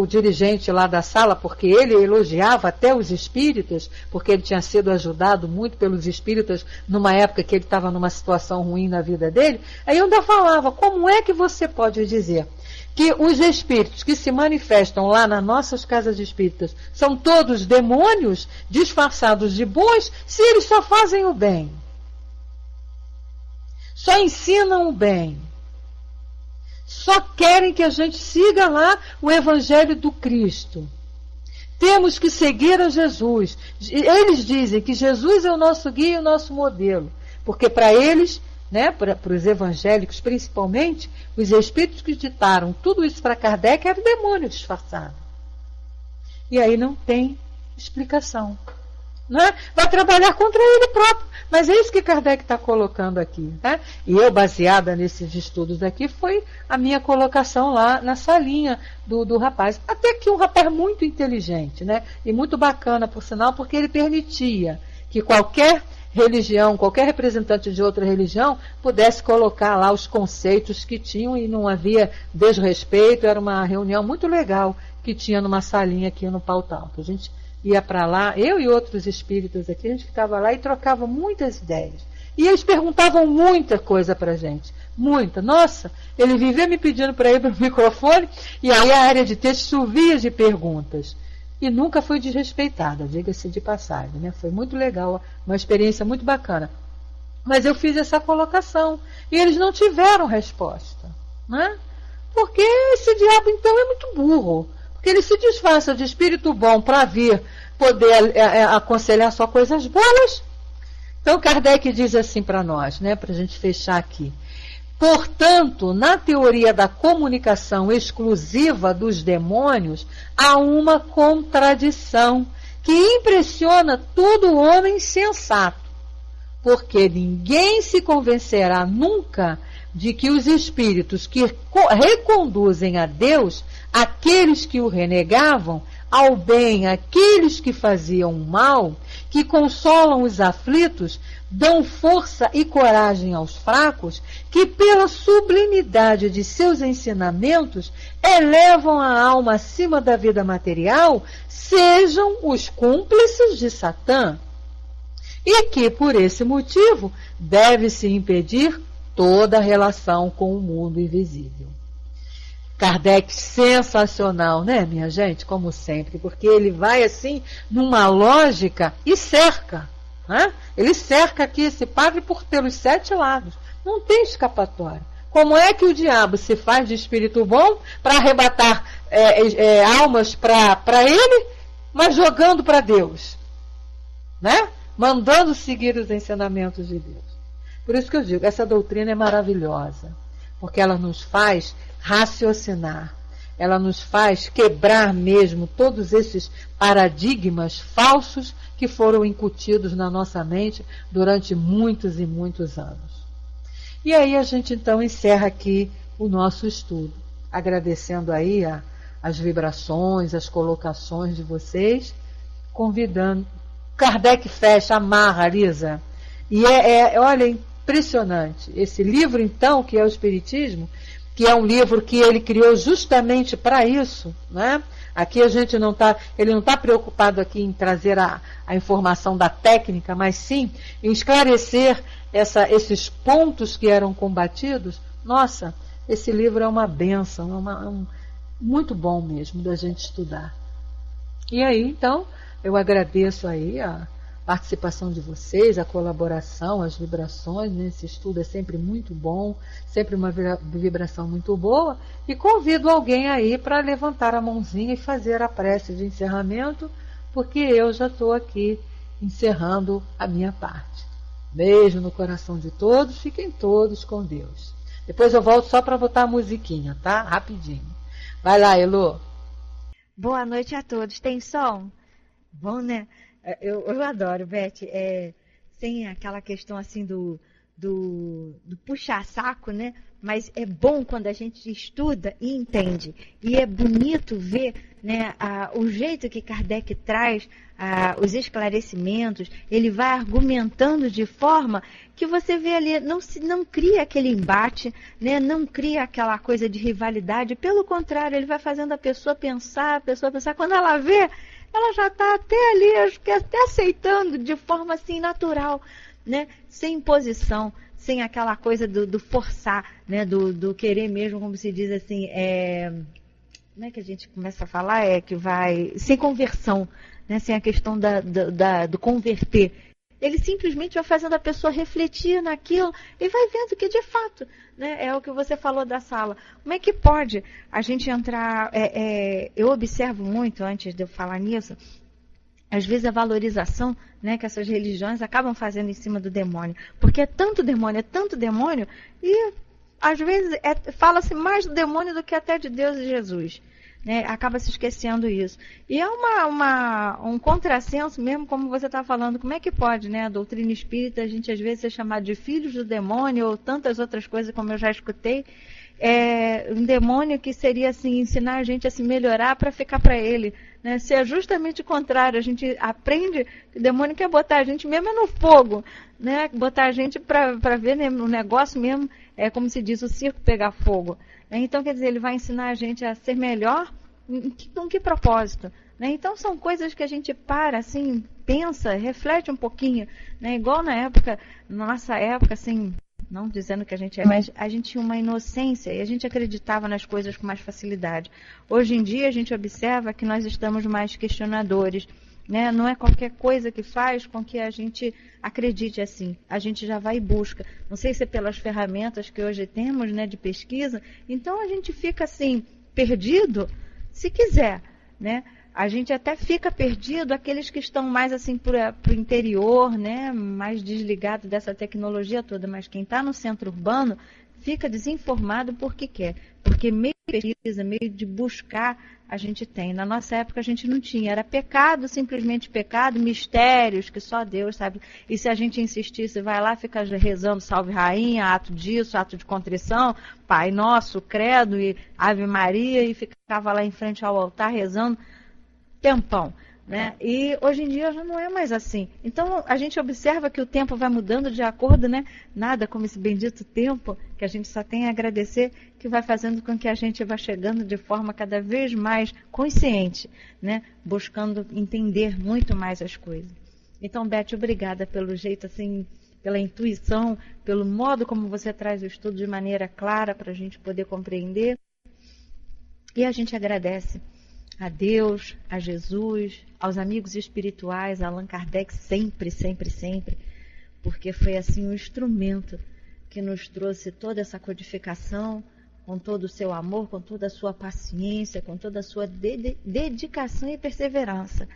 dirigente lá da sala, porque ele elogiava até os espíritas, porque ele tinha sido ajudado muito pelos espíritas numa época que ele estava numa situação ruim na vida dele. Aí eu ainda falava, como é que você pode dizer que os espíritos que se manifestam lá nas nossas casas espíritas são todos demônios disfarçados de bons, se eles só fazem o bem? Só ensinam o bem. Só querem que a gente siga lá o Evangelho do Cristo. Temos que seguir a Jesus. Eles dizem que Jesus é o nosso guia e o nosso modelo. Porque para eles, para os evangélicos principalmente, os espíritos que ditaram tudo isso para Kardec era o demônio disfarçado. E aí não tem explicação. Vai trabalhar contra ele próprio. Mas é isso que Kardec está colocando aqui. E eu, baseada nesses estudos aqui, foi a minha colocação lá na salinha do rapaz. Até que um rapaz muito inteligente, e muito bacana, por sinal, porque ele permitia que qualquer religião, qualquer representante de outra religião, pudesse colocar lá os conceitos que tinham e não havia desrespeito. Era uma reunião muito legal que tinha numa salinha aqui no Pautal. A gente ia para lá, eu e outros espíritas aqui, a gente ficava lá e trocava muitas ideias. E eles perguntavam muita coisa para a gente. Muita. Nossa, ele vivia me pedindo para ir para o microfone e aí a área de texto chovia de perguntas. E nunca foi desrespeitada, diga-se de passagem. Foi muito legal, uma experiência muito bacana. Mas eu fiz essa colocação e eles não tiveram resposta. Porque esse diabo então é muito burro. Porque ele se disfarça de espírito bom para vir poder aconselhar só coisas boas. Então Kardec diz assim para nós, para a gente fechar aqui. Portanto, na teoria da comunicação exclusiva dos demônios, há uma contradição que impressiona todo homem sensato. Porque ninguém se convencerá nunca de que os espíritos que reconduzem a Deus aqueles que o renegavam, ao bem aqueles que faziam o mal, que consolam os aflitos, dão força e coragem aos fracos, que pela sublimidade de seus ensinamentos elevam a alma acima da vida material, sejam os cúmplices de Satã, e que, por esse motivo, deve-se impedir toda relação com o mundo invisível. Kardec sensacional, minha gente? Como sempre, porque ele vai assim, numa lógica e cerca. Ele cerca aqui esse padre pelos 7 lados. Não tem escapatória. Como é que o diabo se faz de espírito bom para arrebatar almas para ele, mas jogando para Deus? Mandando seguir os ensinamentos de Deus. Por isso que eu digo, essa doutrina é maravilhosa, porque ela nos faz raciocinar, ela nos faz quebrar mesmo todos esses paradigmas falsos que foram incutidos na nossa mente durante muitos e muitos anos. E aí a gente então encerra aqui o nosso estudo, agradecendo aí as vibrações, as colocações de vocês, convidando. Kardec fecha, amarra, Lisa. E olha, impressionante. Esse livro, então, que é o Espiritismo, que é um livro que ele criou justamente para isso, né? Aqui a gente não está, ele não está preocupado aqui em trazer a informação da técnica, mas sim em esclarecer esses pontos que eram combatidos. Nossa, esse livro é uma bênção, muito bom mesmo da gente estudar. E aí, então, eu agradeço aí a participação de vocês, a colaboração, as vibrações, né? Esse estudo é sempre muito bom, sempre uma vibração muito boa, e convido alguém aí para levantar a mãozinha e fazer a prece de encerramento, porque eu já estou aqui encerrando a minha parte. Beijo no coração de todos, fiquem todos com Deus. Depois eu volto só para botar a musiquinha, tá? Rapidinho. Vai lá, Elô. Boa noite a todos. Tem som? Bom, né? Eu adoro, Beth. Sem aquela questão assim do puxa-saco, né? Mas é bom quando a gente estuda e entende. E é bonito ver, né, o jeito que Kardec traz os esclarecimentos. Ele vai argumentando de forma que você vê ali, não cria aquele embate, né, não cria aquela coisa de rivalidade. Pelo contrário, ele vai fazendo a pessoa pensar. Quando ela vê, ela já está até ali, acho que até aceitando de forma assim natural, né? Sem imposição, sem aquela coisa do forçar, né? Do querer mesmo, como se diz assim, como é que a gente começa a falar? Que vai, sem conversão, né? Sem a questão do converter. Ele simplesmente vai fazendo a pessoa refletir naquilo e vai vendo que, de fato, né, é o que você falou da sala. Como é que pode a gente entrar... eu observo muito, antes de eu falar nisso, às vezes a valorização, né, que essas religiões acabam fazendo em cima do demônio. Porque é tanto demônio, e às vezes fala-se mais do demônio do que até de Deus e Jesus. Né, acaba se esquecendo isso. E é um contrassenso mesmo, como você está falando. Como é que pode, né, a doutrina espírita, a gente às vezes ser chamado de filhos do demônio ou tantas outras coisas, como eu já escutei. Um demônio que seria assim, ensinar a gente a se melhorar para ficar para ele. Né? Se é justamente o contrário, a gente aprende que o demônio quer botar a gente mesmo no fogo, né? Botar a gente para ver, né, o negócio mesmo, como se diz, o circo pegar fogo. Então, quer dizer, ele vai ensinar a gente a ser melhor, com que propósito? Né? Então, são coisas que a gente para, assim, pensa, reflete um pouquinho, né? Igual na nossa época, assim, não dizendo que a gente mas a gente tinha uma inocência e a gente acreditava nas coisas com mais facilidade. Hoje em dia, a gente observa que nós estamos mais questionadores, né? Não é qualquer coisa que faz com que a gente acredite assim. A gente já vai e busca. Não sei se é pelas ferramentas que hoje temos, né, de pesquisa. Então a gente fica assim, perdido, se quiser, né? A gente até fica perdido, aqueles que estão mais assim para o interior, né, mais desligado dessa tecnologia toda. Mas quem está no centro urbano fica desinformado porque quer. Porque meio de pesquisa, meio de buscar, a gente tem. Na nossa época a gente não tinha. Era pecado, simplesmente pecado, mistérios que só Deus sabe. E se a gente insistisse, vai lá, fica rezando Salve Rainha, ato disso, ato de contrição, Pai Nosso, Credo e Ave Maria, e ficava lá em frente ao altar rezando tempão. Né? E hoje em dia já não é mais assim. Então a gente observa que o tempo vai mudando de acordo, né? Nada como esse bendito tempo, que a gente só tem a agradecer, que vai fazendo com que a gente vá chegando de forma cada vez mais consciente, né? Buscando entender muito mais as coisas. Então, Beth, obrigada pelo jeito assim, pela intuição, pelo modo como você traz o estudo de maneira clara para a gente poder compreender. E a gente agradece a Deus, a Jesus, aos amigos espirituais, a Allan Kardec, sempre, sempre, sempre, porque foi assim um instrumento que nos trouxe toda essa codificação, com todo o seu amor, com toda a sua paciência, com toda a sua dedicação e perseverança,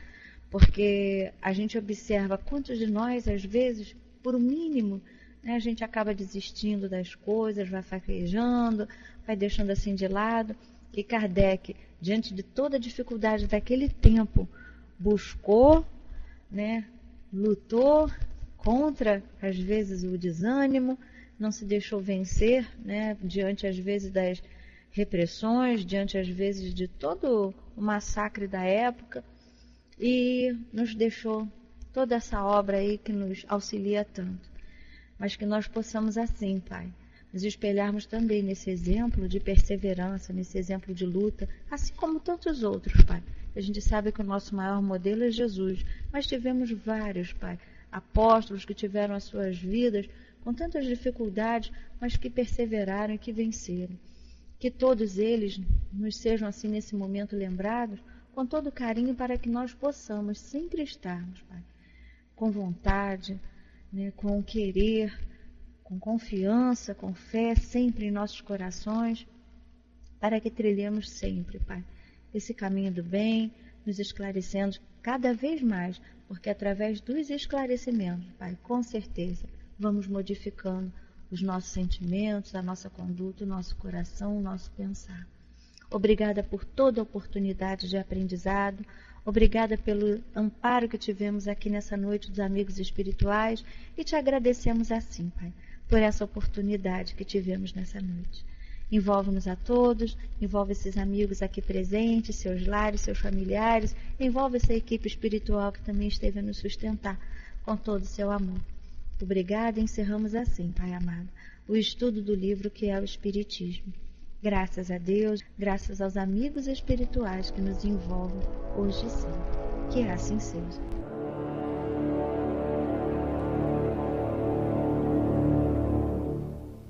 porque a gente observa quantos de nós, às vezes, por um mínimo, A gente acaba desistindo das coisas, vai fraquejando, vai deixando assim de lado. E Kardec, diante de toda a dificuldade daquele tempo, buscou, lutou contra, às vezes, o desânimo, não se deixou vencer, diante, às vezes, das repressões, diante, às vezes, de todo o massacre da época, e nos deixou toda essa obra aí que nos auxilia tanto. Mas que nós possamos assim, Pai, nos espelharmos também nesse exemplo de perseverança, nesse exemplo de luta, assim como tantos outros, Pai. A gente sabe que o nosso maior modelo é Jesus, mas tivemos vários, Pai, apóstolos que tiveram as suas vidas com tantas dificuldades, mas que perseveraram e que venceram. Que todos eles nos sejam assim nesse momento lembrados com todo carinho para que nós possamos sempre estarmos, Pai, com vontade, com querer, com confiança, com fé, sempre em nossos corações, para que trilhemos sempre, Pai, esse caminho do bem, nos esclarecendo cada vez mais, porque através dos esclarecimentos, Pai, com certeza, vamos modificando os nossos sentimentos, a nossa conduta, o nosso coração, o nosso pensar. Obrigada por toda a oportunidade de aprendizado, obrigada pelo amparo que tivemos aqui nessa noite dos amigos espirituais e te agradecemos assim, Pai, por essa oportunidade que tivemos nessa noite. Envolve-nos a todos, envolve esses amigos aqui presentes, seus lares, seus familiares, envolve essa equipe espiritual que também esteve a nos sustentar com todo o seu amor. Obrigada e encerramos assim, Pai amado, o estudo do livro que é o Espiritismo. Graças a Deus, graças aos amigos espirituais que nos envolvem hoje e sempre. Que assim seja.